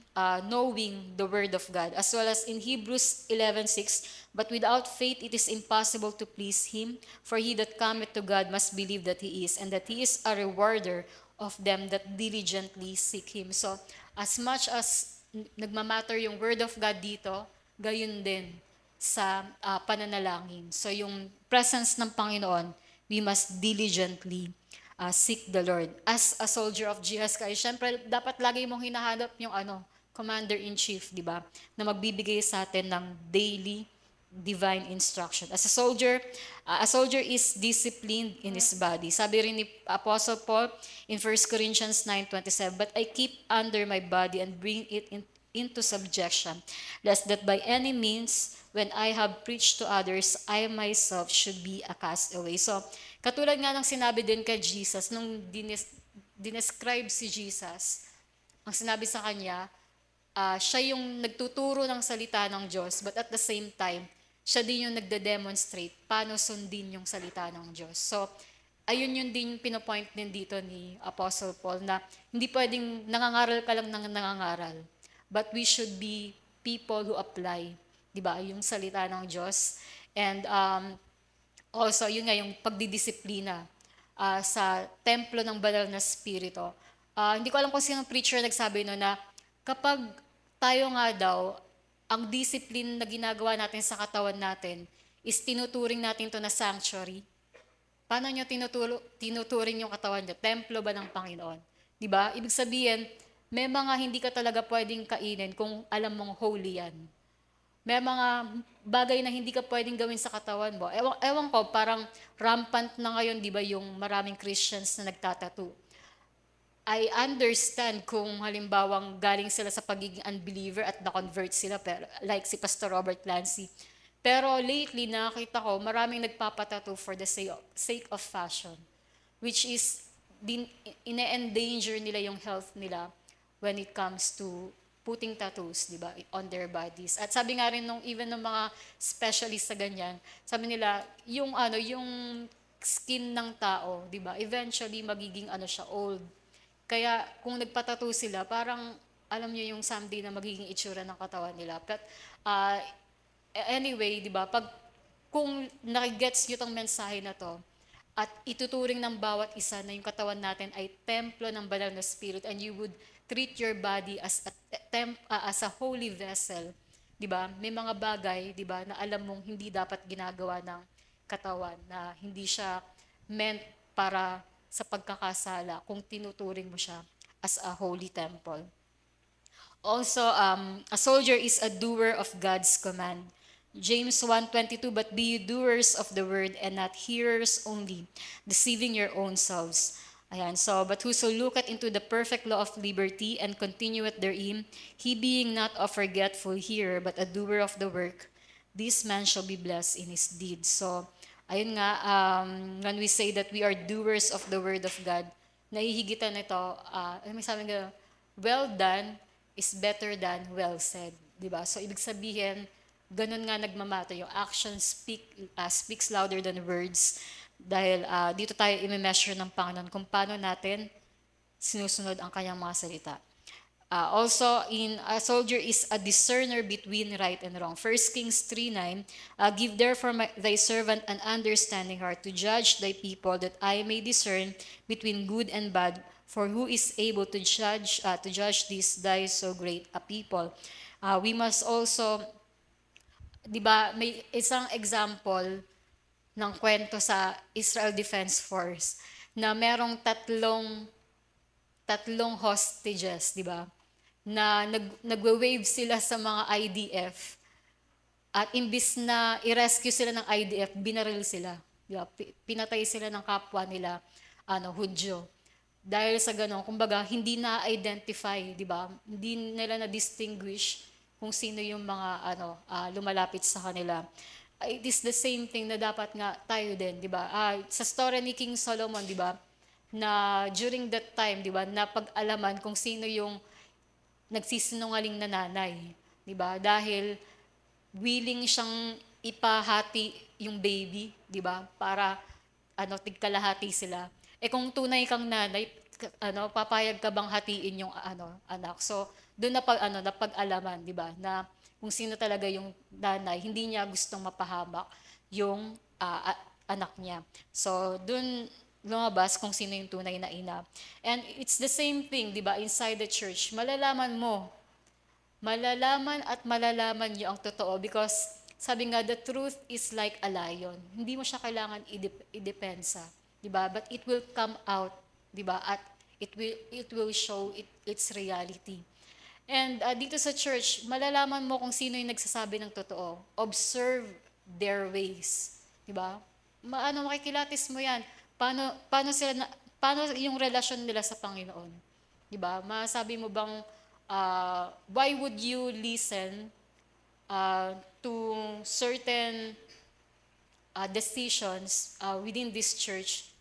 knowing the word of God, as well as in Hebrews 11:6, but without faith it is impossible to please him, for he that cometh to God must believe that he is, and that he is a rewarder of them that diligently seek him. So, as much as nagmamatter yung word of God dito, gayon din sa pananalangin. So, yung presence ng Panginoon, we must diligently seek the Lord. As a soldier of Jesus Christ, syempre, dapat lagi mong hinahanap yung commander-in-chief, di ba? Na magbibigay sa atin ng daily divine instruction. A soldier is disciplined in his body. Sabi rin ni Apostle Paul in 1 Corinthians 9:27, "But I keep under my body and bring it into subjection, lest that by any means, when I have preached to others, I myself should be a castaway." So, katulad nga ng sinabi din kay Jesus, nung dinescribe si Jesus, ang sinabi sa kanya, siya yung nagtuturo ng salita ng Diyos, but at the same time, siya din yung nagde-demonstrate paano sundin yung salita ng Diyos. So, ayun yun din yung pinopoint din dito ni Apostle Paul na hindi pwedeng nangangaral ka lang ng nangangaral, but we should be people who apply, di ba, yung salita ng Diyos. And also, yun nga yung pagdidisiplina sa templo ng banal na spirito. Hindi ko alam kung sino preacher nagsabi no na kapag tayo nga daw, ang discipline na ginagawa natin sa katawan natin is tinuturing natin to na sanctuary. Paano nyo tinuturing yung katawan nyo? Templo ba ng Panginoon? Diba? Ibig sabihin, may mga hindi ka talaga pwedeng kainin kung alam mong holy yan. May mga bagay na hindi ka pwedeng gawin sa katawan mo. Ewan ko, parang rampant na ngayon, di ba, yung maraming Christians na nagtatattoo. I understand kung halimbawang galing sila sa pagiging unbeliever at na-convert sila, pero, like si Pastor Robert Lancy. Pero lately, nakita ko, maraming nagpapatattoo for the sake of fashion, which is, ine-endanger nila yung health nila when it comes to putting tattoos, di ba, on their bodies. At sabi nga rin even ng mga specialist sa ganyan, sabi nila, yung skin ng tao, di ba, eventually magiging siya, old. Kaya kung nagpatattoo sila, parang alam niyo yung someday na magiging itsura ng katawan nila. But anyway, di ba, kung nakigets niyo tong mensahe na to, at ituturing ng bawat isa na yung katawan natin ay templo ng banal na spirit, and you would treat your body as a holy vessel, di ba? May mga bagay, di ba, na alam mong hindi dapat ginagawa ng katawan, na hindi siya meant para sa pagkakasala kung tinuturing mo siya as a holy temple. Also, a soldier is a doer of God's command. James 1:22, "But be you doers of the word and not hearers only, deceiving your own selves." Ayan, so, "But whoso looketh into the perfect law of liberty and continueth therein, he being not a forgetful hearer, but a doer of the work, this man shall be blessed in his deeds." So, ayun nga, when we say that we are doers of the word of God, nahihigitan nito, may sabi nga, well done is better than well said. Diba? So, ibig sabihin, ganun nga nagmamatter. Yung action speaks louder than words. Dahil dito tayo i-measure ng Panginoon kung paano natin sinusunod ang kanyang mga salita. Also, a soldier is a discerner between right and wrong. 1 Kings 3:9, "Give therefore thy servant an understanding heart to judge thy people, that I may discern between good and bad. For who is able to judge this thy so great a people?" We must also, di ba, may isang example ng kwento sa Israel Defense Force na merong tatlong hostages, di ba? Na nagwe-wave sila sa mga IDF, at imbis na i-rescue sila ng IDF, binaril sila. Diba? Pinatay sila ng kapwa nila, Hudyo. Dahil sa gano'n, kumbaga, hindi na-identify, di ba? Hindi nila na-distinguish kung sino yung mga lumalapit sa kanila. It is the same thing na dapat nga tayo din, di ba? Sa story ni King Solomon, di ba? Na during that time, di ba, napag-alaman kung sino yung nagsisinungaling na nanay, 'di ba? Dahil willing siyang ipahati yung baby, 'di ba? Para tigkalahati sila. Kung tunay kang nanay, papayag ka bang hatiin yung anak? So, doon napag-alaman, 'di ba? Na kung sino talaga yung nanay, hindi niya gustong mapahamak yung anak niya. So, doon lumabas kung sino yung tunay na ina. And it's the same thing, di ba, inside the church. Malalaman at malalaman nyo ang totoo, because sabi nga, the truth is like a lion. Hindi mo siya kailangan idepensa, di ba? But it will come out, di ba? At it will show its reality. And dito sa church, malalaman mo kung sino yung nagsasabi ng totoo. Observe their ways. Diba? Makikilatis mo yan. Paano yung relasyon nila sa Panginoon? Diba? Masabi mo bang, why would you listen to certain decisions within this church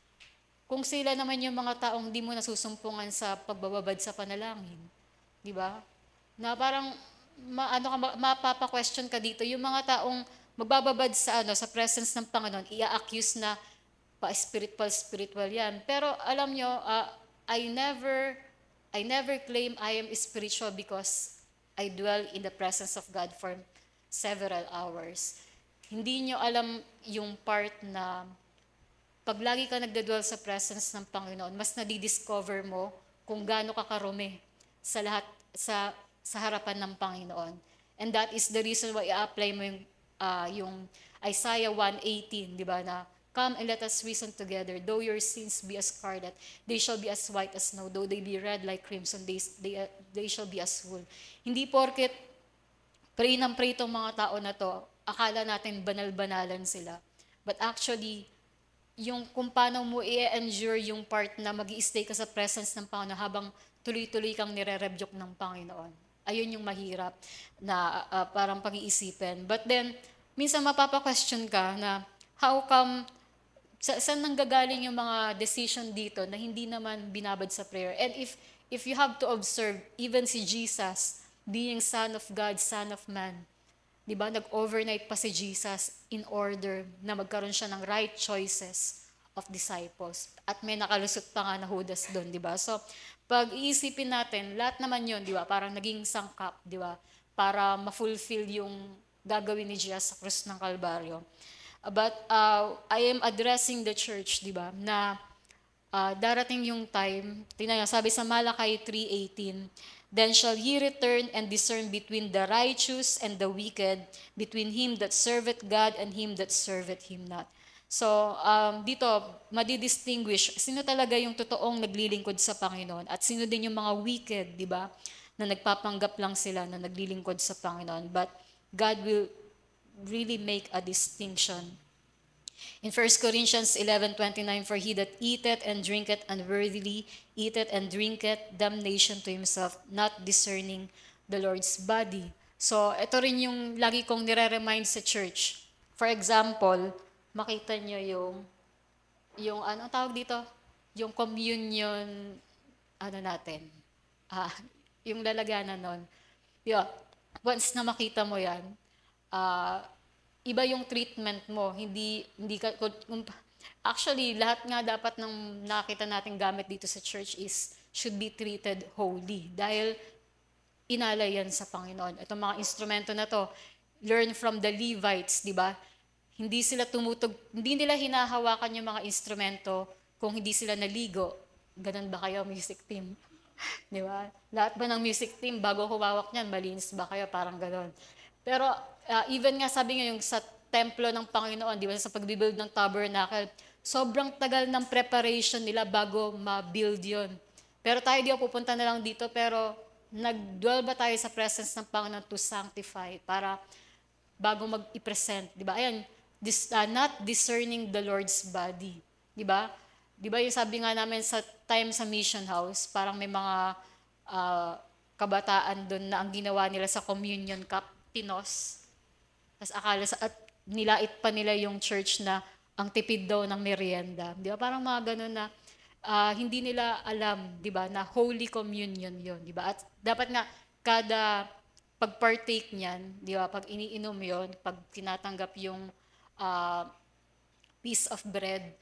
kung sila naman yung mga taong di mo nasusumpungan sa pagbababad sa panalangin? Di ba? Na parang mapapa-question ka dito, yung mga taong magbababad sa presence ng Panginoon, i-accuse na spiritual yan. Pero alam nyo, I never claim I am spiritual because I dwell in the presence of God for several hours. Hindi nyo alam yung part na pag lagi ka nagdadwell sa presence ng Panginoon, mas nadidiscover mo kung gaano ka karumi sa harapan ng Panginoon. And that is the reason why i-apply mo yung Isaiah 1:18, di ba, na come and let us reason together. Though your sins be as scarlet, they shall be as white as snow. Though they be red like crimson, they shall be as wool. Hindi porket pray ng pray itong mga tao na to, akala natin banal-banalan sila. But actually, yung kung paano mo i-endure yung part na mag-i-stay ka sa presence ng Panginoon habang tuloy-tuloy kang nire-rebuke ng Panginoon. Ayun yung mahirap na parang pag-iisipin. But then, minsan mapapa-question ka na how come, saan nanggagaling yung mga decision dito na hindi naman binabad sa prayer? And if you have to observe, even si Jesus, being Son of God, Son of Man, di ba, nag-overnight pa si Jesus in order na magkaroon siya ng right choices of disciples. At may nakalusot pa nga na Judas doon, di ba? So, pag iisipin natin, lahat naman yun, di ba, parang naging sangkap, di ba, para ma-fulfill yung gagawin ni Jesus sa krus ng Kalbaryo. But I am addressing the church, di ba, na darating yung time, tingnan nyo, sabi sa Malakay 3:18, then shall he return and discern between the righteous and the wicked, between him that serveth God and him that serveth him not. So, dito, madidistinguish, sino talaga yung totoong naglilingkod sa Panginoon at sino din yung mga wicked, di ba, na nagpapanggap lang sila na naglilingkod sa Panginoon. But God will really make a distinction. In 1 Corinthians 11:29, for he that eateth and drinketh unworthily, eateth and drinketh damnation to himself, not discerning the Lord's body. So, ito rin yung lagi kong nire-remind sa church. For example, makita nyo yung anong tawag dito? Yung communion, natin. Yung lalaganan nun. Yeah. Once na makita mo yan, iba yung treatment mo. Hindi ka, actually, lahat nga dapat ng nakita natin gamit dito sa church should be treated holy. Dahil inalay yan sa Panginoon. Itong mga instrumento na to, learn from the Levites, di ba? Hindi nila hinahawakan yung mga instrumento kung hindi sila naligo. Ganun ba kayo, music team? Di ba? Lahat ba ng music team, bago humawak niyan, malinis ba kayo? Parang gano'n. Pero even nga sabi nga yung sa templo ng Panginoon, di ba, sa pag-build ng tabernacle, sobrang tagal ng preparation nila bago ma-build yun. Pero tayo di ako pupunta na lang dito, pero nag-dwell ba tayo sa presence ng Panginoon to sanctify para bago mag-i-present, di ba? Ayan, not discerning the Lord's body, di ba? Di ba yung sabi nga namin sa time sa mission house, parang may mga kabataan doon na ang ginawa nila sa communion cup, tinos. Tapos akala at nilait pa nila yung church na ang tipid daw ng merienda. Di ba? Parang mga ganun na hindi nila alam, di ba, na Holy Communion yun. Di ba? At dapat nga kada pag-partake niyan, di ba, pag iniinom yon, pag tinatanggap yung piece of bread,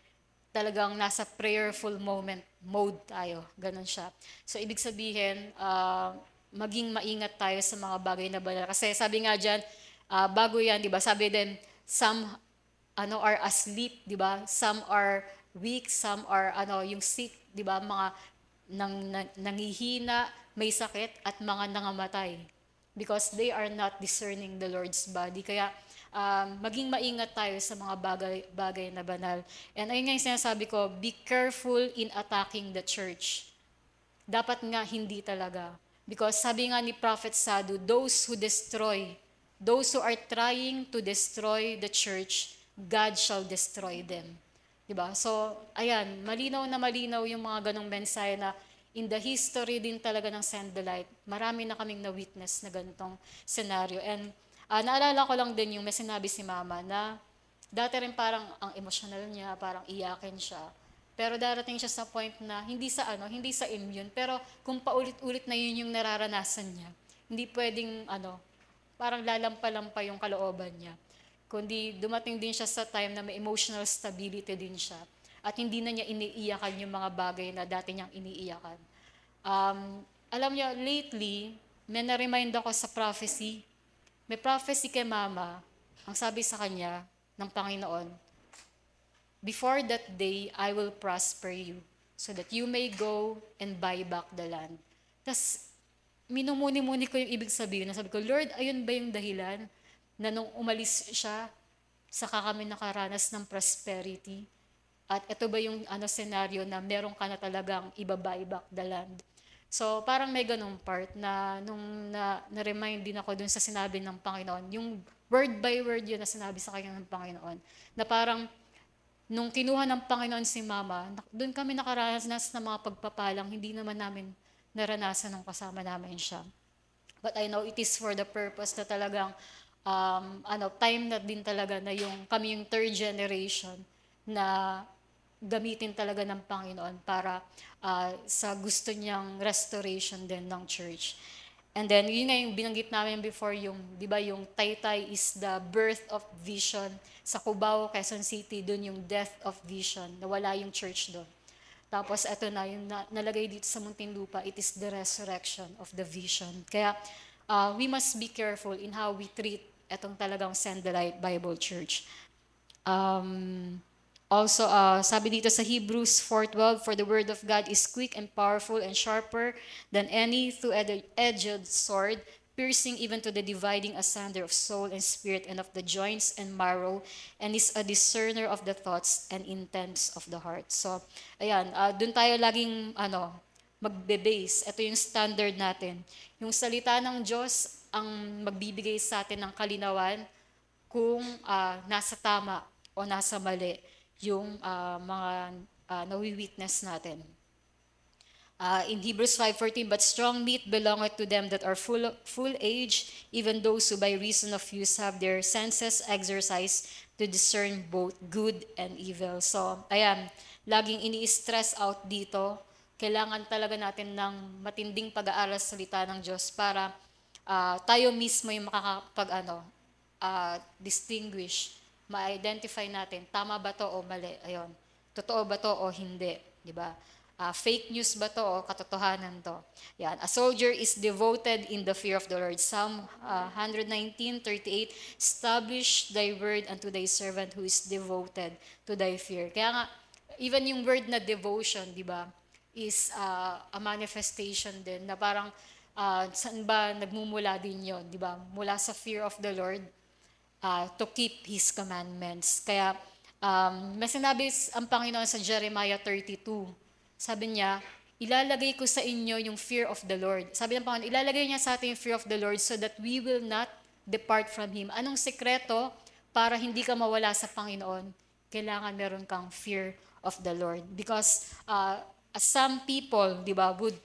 talagang nasa prayerful mode tayo. Ganun siya. So, ibig sabihin, maging maingat tayo sa mga bagay na banal. Kasi sabi nga dyan, bago yan, di ba? Sabi din, some are asleep, di ba? Some are weak, some are yung sick, di ba? Mga nangihina, may sakit, at mga nangamatay. Because they are not discerning the Lord's body. Kaya, maging maingat tayo sa mga bagay na banal. And ayun nga yung sinasabi ko, be careful in attacking the church. Dapat nga hindi talaga. Because sabi nga ni Prophet Sadu, those who are trying to destroy the church, God shall destroy them. Diba? So, ayan, malinaw na malinaw yung mga ganong mensahe na in the history din talaga ng Send the Light, marami na kaming na-witness na ganitong scenario. And naalala ko lang din yung may sinabi si Mama na dati rin parang ang emotional niya, parang iyakin siya. Pero darating siya sa point na hindi sa immune, pero kung paulit-ulit na yun yung nararanasan niya, hindi pwedeng parang lalampa-lampa yung kalooban niya. Kundi dumating din siya sa time na may emotional stability din siya. At hindi na niya iniiyakan yung mga bagay na dati niyang iniiyakan. Alam niyo, lately, may na-remind ako sa prophecy. May prophecy kay Mama, ang sabi sa kanya ng Panginoon, before that day, I will prosper you, so that you may go and buy back the land. Tapos, minumuni-muni ko yung ibig sabihin. Sabi ko, Lord, ayun ba yung dahilan na nung umalis siya, saka kami nakaranas ng prosperity? At ito ba yung scenario na meron ka na talagang iba-buy back the land? So, parang may ganung part na nung na-remind din ako dun sa sinabi ng Panginoon, yung word by word yun na sinabi sa kanya ng Panginoon, na parang nung kinuha ng Panginoon si Mama, doon kami nakaranas ng mga pagpapalang hindi naman namin naranasan nung kasama namin siya. But I know it is for the purpose na talagang time na din talaga na kami yung third generation na gamitin talaga ng Panginoon para sa gusto niyang restoration din ng church. And then, yun nga yung binanggit namin before, di ba, yung Taytay is the birth of vision. Sa Cubao, Quezon City, dun yung death of vision. Nawala yung church doon. Tapos, eto na, yung nalagay dito sa Muntinlupa, it is the resurrection of the vision. Kaya, we must be careful in how we treat etong talagang Send the Light Bible Church. Also, sabi dito sa Hebrews 4:12, for the word of God is quick and powerful and sharper than any two-edged sword, piercing even to the dividing asunder of soul and spirit and of the joints and marrow, and is a discerner of the thoughts and intents of the heart. So, ayan, dun tayo laging magbe-base. Ito yung standard natin. Yung salita ng Diyos ang magbibigay sa atin ng kalinawan kung nasa tama o nasa mali yung mga nawi-witness natin. In Hebrews 5:14, but strong meat belongeth to them that are full age, even those who by reason of use have their senses exercised to discern both good and evil. So, ayan, laging ini-stress out dito. Kailangan talaga natin ng matinding pag-aaral sa salita ng Diyos para tayo mismo yung distinguish, ma-identify natin, tama ba to o mali? Ayun. Totoo ba to o hindi? Di ba? Fake news ba to o katotohanan to? Yan. A soldier is devoted in the fear of the Lord. Psalm 119:38, establish thy word unto thy servant who is devoted to thy fear. Kaya nga, even yung word na devotion, di ba, is a manifestation din na parang saan ba nagmumula din yon, di ba? Mula sa fear of the Lord, to keep His commandments. Kaya, may sinabi ang Panginoon sa Jeremiah 32. Sabi niya, ilalagay ko sa inyo yung fear of the Lord. Sabi ng Panginoon, ilalagay niya sa atin yung fear of the Lord so that we will not depart from Him. Anong sekreto para hindi ka mawala sa Panginoon? Kailangan meron kang fear of the Lord. Because some people, di ba, would,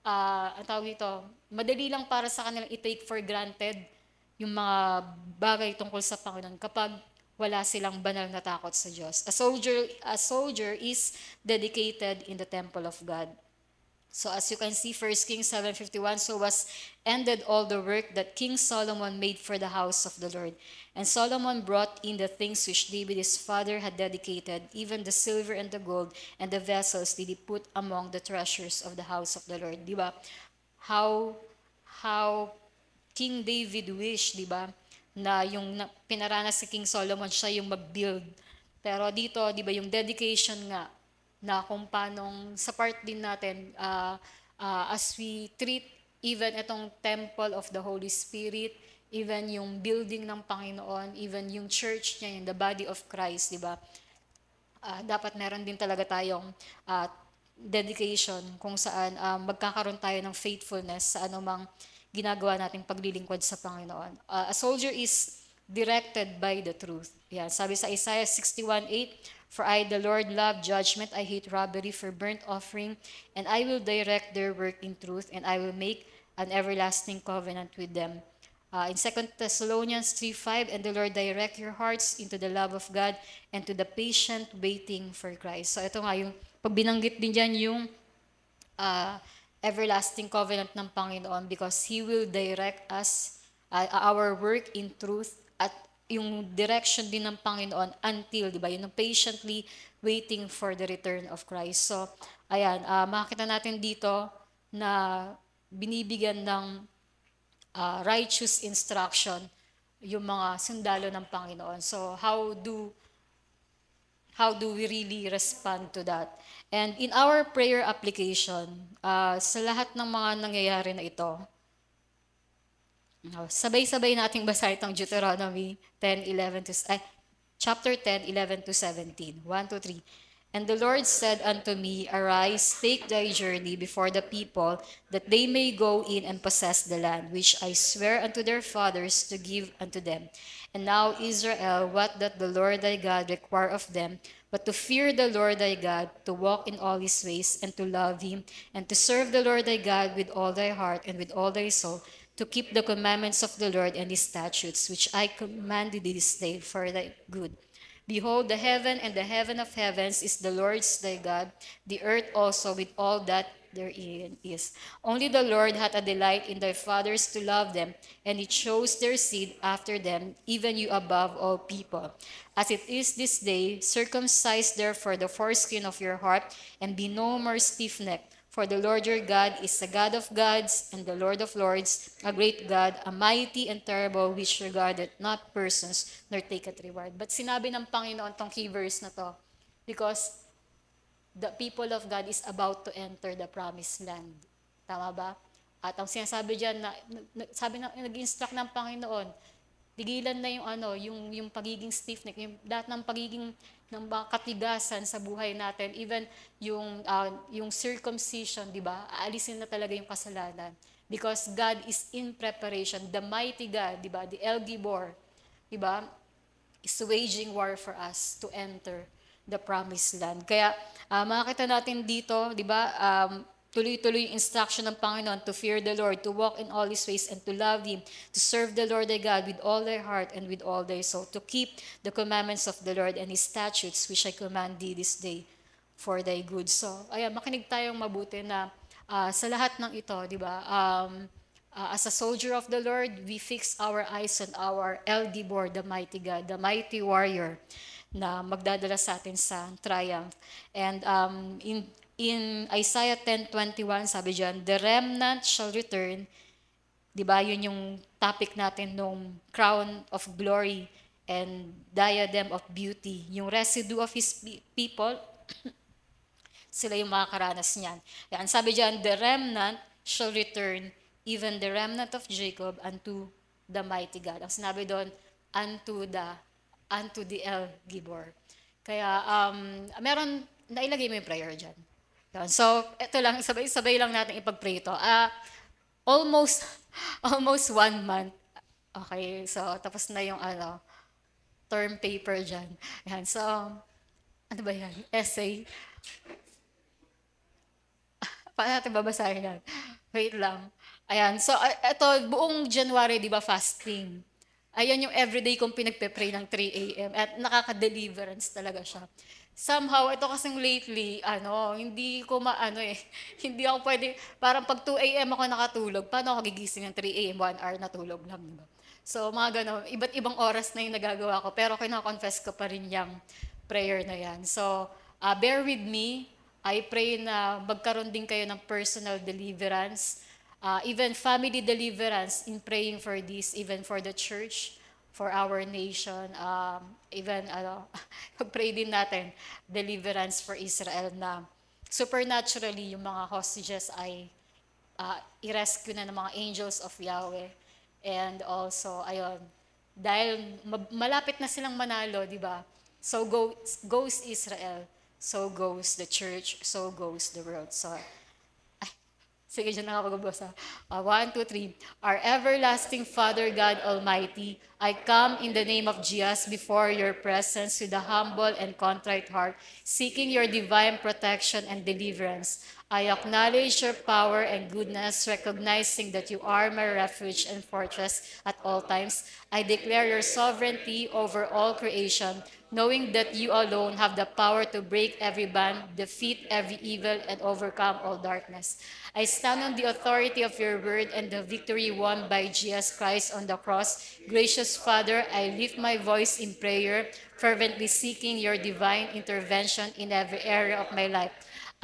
ang tawag dito, madali lang para sa kanilang i-take for granted yung mga bagay tungkol sa Panginoon kapag wala silang banal na takot sa Diyos. A soldier is dedicated in the temple of God. So as you can see, 1 Kings 7:51, so was ended all the work that King Solomon made for the house of the Lord. And Solomon brought in the things which David his father had dedicated, even the silver and the gold, and the vessels did he put among the treasures of the house of the Lord. Di ba? How King David wished, di ba, na yung pinaranas si King Solomon, siya yung mag-build. Pero dito, di ba, yung dedication nga, na kung paanong sa part din natin, as we treat even itong temple of the Holy Spirit, even yung building ng Panginoon, even yung church niya, yung the body of Christ, di ba? Dapat meron din talaga tayong dedication kung saan magkakaroon tayo ng faithfulness sa anumang ginagawa nating paglilingkod sa Panginoon. A soldier is directed by the truth. Yan, sabi sa Isaiah 61:8, "For I, the Lord, love judgment, I hate robbery for burnt offering, and I will direct their work in truth, and I will make an everlasting covenant with them." In 2 Thessalonians 3:5, "And the Lord direct your hearts into the love of God and to the patient waiting for Christ." So ito nga, yung pag binanggit din dyan yung uh, everlasting covenant ng Panginoon, because He will direct us, our work in truth, at yung direction din ng Panginoon until, di ba, yung patiently waiting for the return of Christ. So, ayan, makikita natin dito na binibigyan ng righteous instruction yung mga sundalo ng Panginoon. So, how do we really respond to that? And in our prayer application, sa lahat ng mga nangyayari na ito, sabay-sabay nating basahin itong Deuteronomy 10:11 to chapter 10:11 to 17. 1 to 3. "And the Lord said unto me, Arise, take thy journey before the people, that they may go in and possess the land, which I swear unto their fathers to give unto them. And now, Israel, what doth the Lord thy God require of them, but to fear the Lord thy God, to walk in all his ways, and to love him, and to serve the Lord thy God with all thy heart and with all thy soul, to keep the commandments of the Lord and his statutes, which I command thee this day for thy good. Behold, the heaven and the heaven of heavens is the Lord's thy God, the earth also with all that therein is. Only the Lord hath a delight in thy fathers to love them, and he chose their seed after them, even you above all people. As it is this day, circumcise therefore the foreskin of your heart, and be no more stiff-necked. For the Lord your God is a God of gods and the Lord of lords, a great God, a mighty and terrible, which regardeth not persons, nor taketh reward." But sinabi ng Panginoon tong key verse na to, because the people of God is about to enter the promised land. Tama ba? At ang sinasabi diyan na sabi na nag-instruct ng Panginoon, tigilan na yung pagiging stiff-neck, yung lahat ng pagiging ng katigasan sa buhay natin, even yung circumcision, di ba? Aalisin na talaga yung kasalanan. Because God is in preparation. The mighty God, di ba? The El Gibor, di ba? Is waging war for us to enter the promised land. Kaya makakita natin dito, di ba? Tuloy-tuloy yung instruction ng Panginoon to fear the Lord, to walk in all His ways, and to love Him, to serve the Lord thy God with all thy heart and with all thy soul, to keep the commandments of the Lord and His statutes, which I command thee this day for thy good. So, ayan, makinig tayong mabuti na sa lahat ng ito, di ba, as a soldier of the Lord, we fix our eyes on our El Gibor, the mighty God, the mighty warrior, na magdadala sa atin sa triumph. And in Isaiah 10:21, sabi diyan, "The remnant shall return." 'Di ba? Yun yung topic natin nung crown of glory and diadem of beauty. Yung residue of his people, sila yung makakaranas niyan. Yan, sabi diyan, "The remnant shall return, even the remnant of Jacob, unto the mighty God." Ang sinabi doon, unto the El Gibor. Kaya meron nailagay mo yung prayer diyan. So, ito lang, sabay-sabay lang natin ipag-pray ito. Almost 1 month. Okay, so tapos na yung term paper dyan. Ayan, so, ano ba yan? Essay. Paano natin babasahin yan? Wait lang. Ayan, so ito, buong January, di ba, fasting. Ayan yung everyday kong pinagpe-pray ng 3 a.m. At nakaka-deliverance talaga siya. Somehow, ito kasing lately, hindi ko hindi ako pwede, parang pag 2 a.m. ako nakatulog, paano ako gigising ng 3 a.m., 1 hour na tulog lang, diba? So, mga gano'n, iba't ibang oras na yung nagagawa ko, pero kina-confess ko pa rin yung prayer na yan. So, bear with me. I pray na magkaroon din kayo ng personal deliverance, even family deliverance in praying for this, even for the church, for our nation, even pray din natin deliverance for Israel, na supernaturally yung mga hostages ay i-rescue na ng mga angels of Yahweh. And also, ayun, dahil malapit na silang manalo, di ba? So goes Israel. so goes the church, so goes the world. So, sige, dyan na ako magbasa. 1, 2, 3. Our everlasting Father God Almighty, I come in the name of Jesus before your presence with a humble and contrite heart, seeking your divine protection and deliverance. I acknowledge your power and goodness, recognizing that you are my refuge and fortress at all times. I declare your sovereignty over all creation, knowing that you alone have the power to break every bond, defeat every evil, and overcome all darkness. I stand on the authority of your word and the victory won by Jesus Christ on the cross. Gracious Father, I lift my voice in prayer, fervently seeking your divine intervention in every area of my life.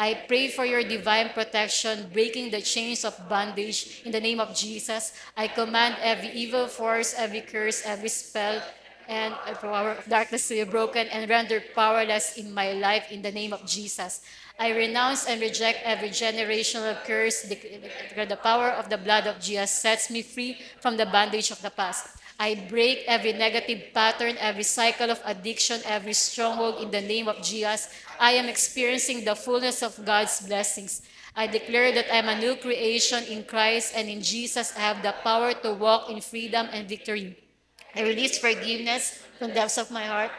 I pray for your divine protection, breaking the chains of bondage in the name of Jesus. I command every evil force, every curse, every spell, and the power of darkness to be broken and rendered powerless in my life in the name of Jesus. I renounce and reject every generational curse. The power of the blood of Jesus sets me free from the bondage of the past. I break every negative pattern, every cycle of addiction, every stronghold in the name of Jesus. I am experiencing the fullness of God's blessings. I declare that I am a new creation in Christ, and in Jesus I have the power to walk in freedom and victory. I release forgiveness from the depths of my heart,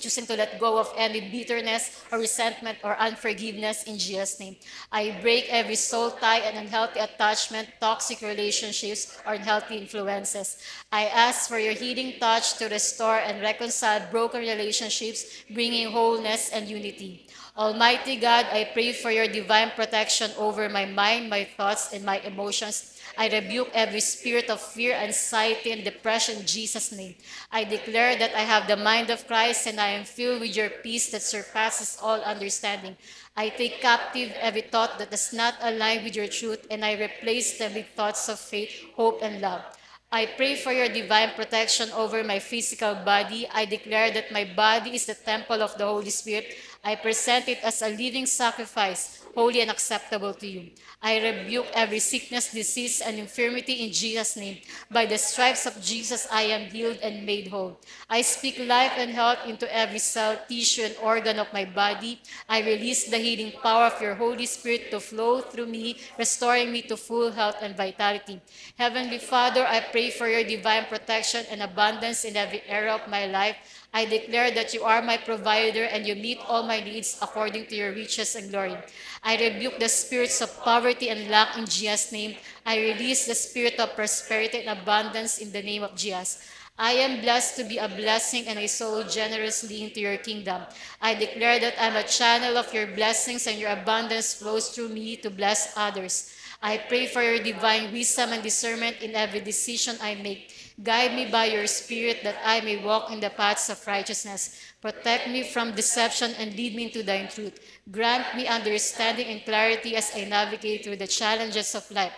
choosing to let go of any bitterness or resentment or unforgiveness in Jesus' name. I break every soul tie and unhealthy attachment, toxic relationships, or unhealthy influences. I ask for your healing touch to restore and reconcile broken relationships, bringing wholeness and unity. Almighty God, I pray for your divine protection over my mind, my thoughts, and my emotions. I rebuke every spirit of fear, anxiety, and depression in Jesus' name. I declare that I have the mind of Christ and I am filled with your peace that surpasses all understanding. I take captive every thought that does not align with your truth, and I replace them with thoughts of faith, hope, and love. I pray for your divine protection over my physical body. I declare that my body is the temple of the Holy Spirit. I present it as a living sacrifice, holy and acceptable to you. I rebuke every sickness, disease, and infirmity in Jesus' name. By the stripes of Jesus, I am healed and made whole. I speak life and health into every cell, tissue, and organ of my body. I release the healing power of your Holy Spirit to flow through me, restoring me to full health and vitality. Heavenly Father, I pray for your divine protection and abundance in every area of my life. I declare that you are my provider and you meet all my needs according to your riches and glory. I rebuke the spirits of poverty and lack in Jesus' name. I release the spirit of prosperity and abundance in the name of Jesus. I am blessed to be a blessing and I sow generously into your kingdom. I declare that I'm a channel of your blessings and your abundance flows through me to bless others. I pray for your divine wisdom and discernment in every decision I make. Guide me by your Spirit that I may walk in the paths of righteousness. Protect me from deception and lead me into thine truth. Grant me understanding and clarity as I navigate through the challenges of life.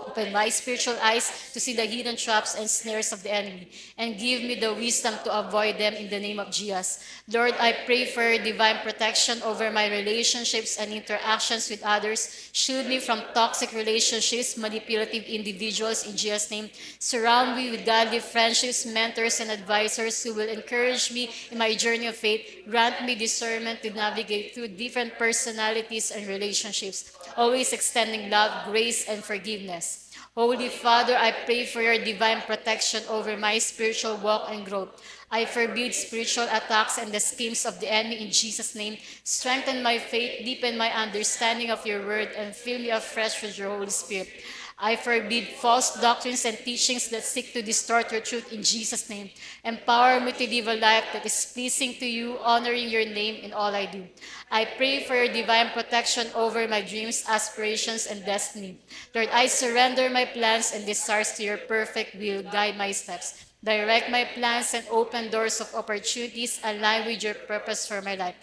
Open my spiritual eyes to see the hidden traps and snares of the enemy, and give me the wisdom to avoid them in the name of Jesus. Lord, I pray for divine protection over my relationships and interactions with others. Shield me from toxic relationships, manipulative individuals in Jesus' name. Surround me with godly friendships, mentors, and advisors who will encourage me in my journey of faith. Grant me discernment to navigate through different personalities and relationships, always extending love, grace, and forgiveness. Holy Father, I pray for your divine protection over my spiritual walk and growth. I forbid spiritual attacks and the schemes of the enemy in Jesus' name. Strengthen my faith, deepen my understanding of your word, and fill me afresh with your Holy Spirit. I forbid false doctrines and teachings that seek to distort your truth in Jesus' name. Empower me to live a life that is pleasing to you, honoring your name in all I do. I pray for your divine protection over my dreams, aspirations, and destiny. Lord, I surrender my plans and desires to your perfect will. Guide my steps. Direct my plans and open doors of opportunities aligned with your purpose for my life.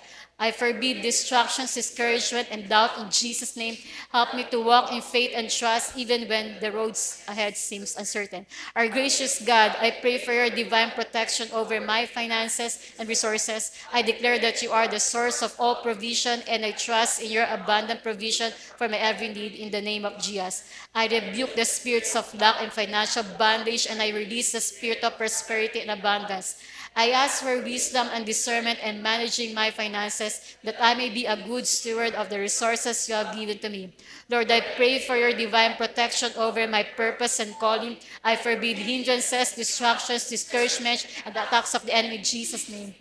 I forbid distractions, discouragement, and doubt in Jesus' name. Help me to walk in faith and trust even when the roads ahead seems uncertain. Our gracious God, I pray for your divine protection over my finances and resources. I declare that you are the source of all provision, and I trust in your abundant provision for my every need in the name of Jesus. I rebuke the spirits of lack and financial bondage, and I release the spirit of prosperity and abundance. I ask for wisdom and discernment in managing my finances, that I may be a good steward of the resources you have given to me. Lord, I pray for your divine protection over my purpose and calling. I forbid hindrances, distractions, discouragement, and the attacks of the enemy in Jesus' name.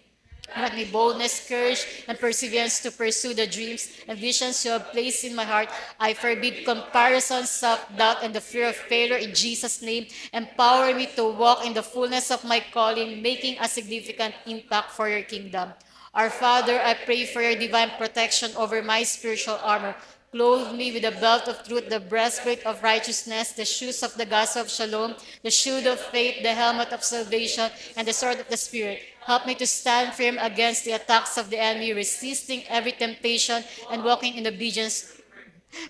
Grant me boldness, courage, and perseverance to pursue the dreams and visions you have placed in my heart. I forbid comparison, self-doubt, and the fear of failure in Jesus' name. Empower me to walk in the fullness of my calling, making a significant impact for your kingdom. Our Father, I pray for your divine protection over my spiritual armor. Clothe me with the belt of truth, the breastplate of righteousness, the shoes of the gospel of shalom, the shield of faith, the helmet of salvation, and the sword of the Spirit. Help me to stand firm against the attacks of the enemy, resisting every temptation and walking in obedience.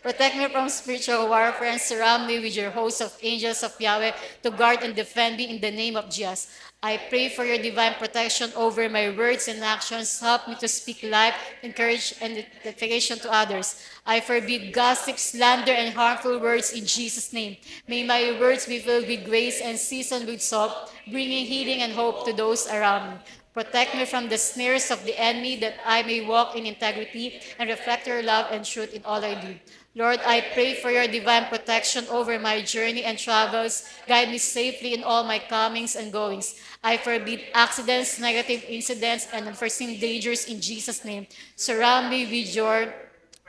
Protect me from spiritual warfare and surround me with your host of angels of Yahweh to guard and defend me in the name of Jesus. I pray for your divine protection over my words and actions. Help me to speak life, encourage, and edification to others. I forbid gossip, slander, and harmful words in Jesus' name. May my words be filled with grace and seasoned with salt, bringing healing and hope to those around me. Protect me from the snares of the enemy, that I may walk in integrity and reflect your love and truth in all I do. Lord, I pray for your divine protection over my journey and travels. Guide me safely in all my comings and goings. I forbid accidents, negative incidents, and unforeseen dangers in Jesus' name. Surround me with your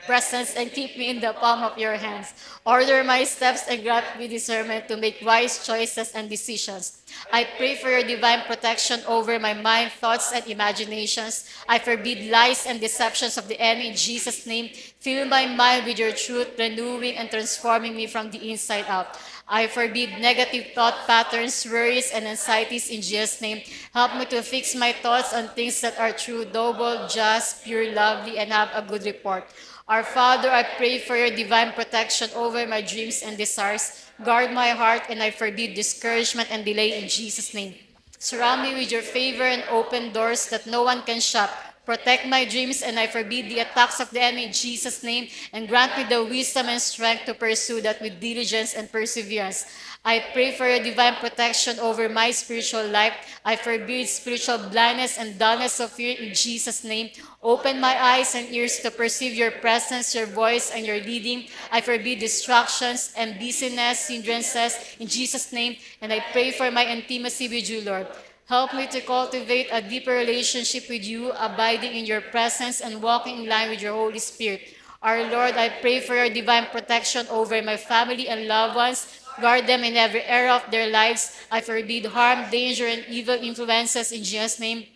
presence and keep me in the palm of your hands. Order my steps and grant me discernment to make wise choices and decisions. I pray for your divine protection over my mind, thoughts, and imaginations. I forbid lies and deceptions of the enemy in Jesus' name. Fill my mind with your truth, renewing and transforming me from the inside out. I forbid negative thought patterns, worries, and anxieties in Jesus' name. Help me to fix my thoughts on things that are true, noble, just, pure, lovely, and have a good report. Our Father, I pray for your divine protection over my dreams and desires. Guard my heart, and I forbid discouragement and delay in Jesus' name. Surround me with your favor and open doors that no one can shut. Protect my dreams, and I forbid the attacks of the enemy in Jesus' name, and grant me the wisdom and strength to pursue that with diligence and perseverance. I pray for your divine protection over my spiritual life. I forbid spiritual blindness and dullness of fear in Jesus' name. Open my eyes and ears to perceive your presence, your voice, and your leading. I forbid distractions and busyness, hindrances in Jesus' name, and I pray for my intimacy with you, Lord. Help me to cultivate a deeper relationship with you, abiding in your presence and walking in line with your Holy Spirit. Our Lord, I pray for your divine protection over my family and loved ones. Guard them in every area of their lives. I forbid harm, danger, and evil influences in Jesus' name.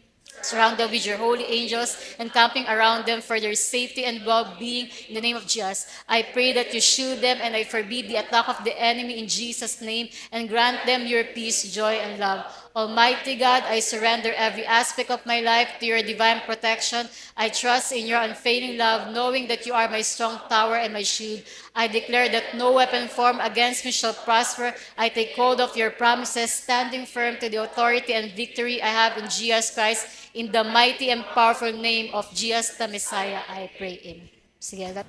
Surround them with your holy angels, encamping around them for their safety and well-being in the name of Jesus. I pray that you shield them, and I forbid the attack of the enemy in Jesus' name, and grant them your peace, joy, and love. Almighty God, I surrender every aspect of my life to your divine protection. I trust in your unfailing love, knowing that you are my strong tower and my shield. I declare that no weapon formed against me shall prosper. I take hold of your promises, standing firm to the authority and victory I have in Jesus Christ. In the mighty and powerful name of Jesus the Messiah, I pray. Amen. Sige,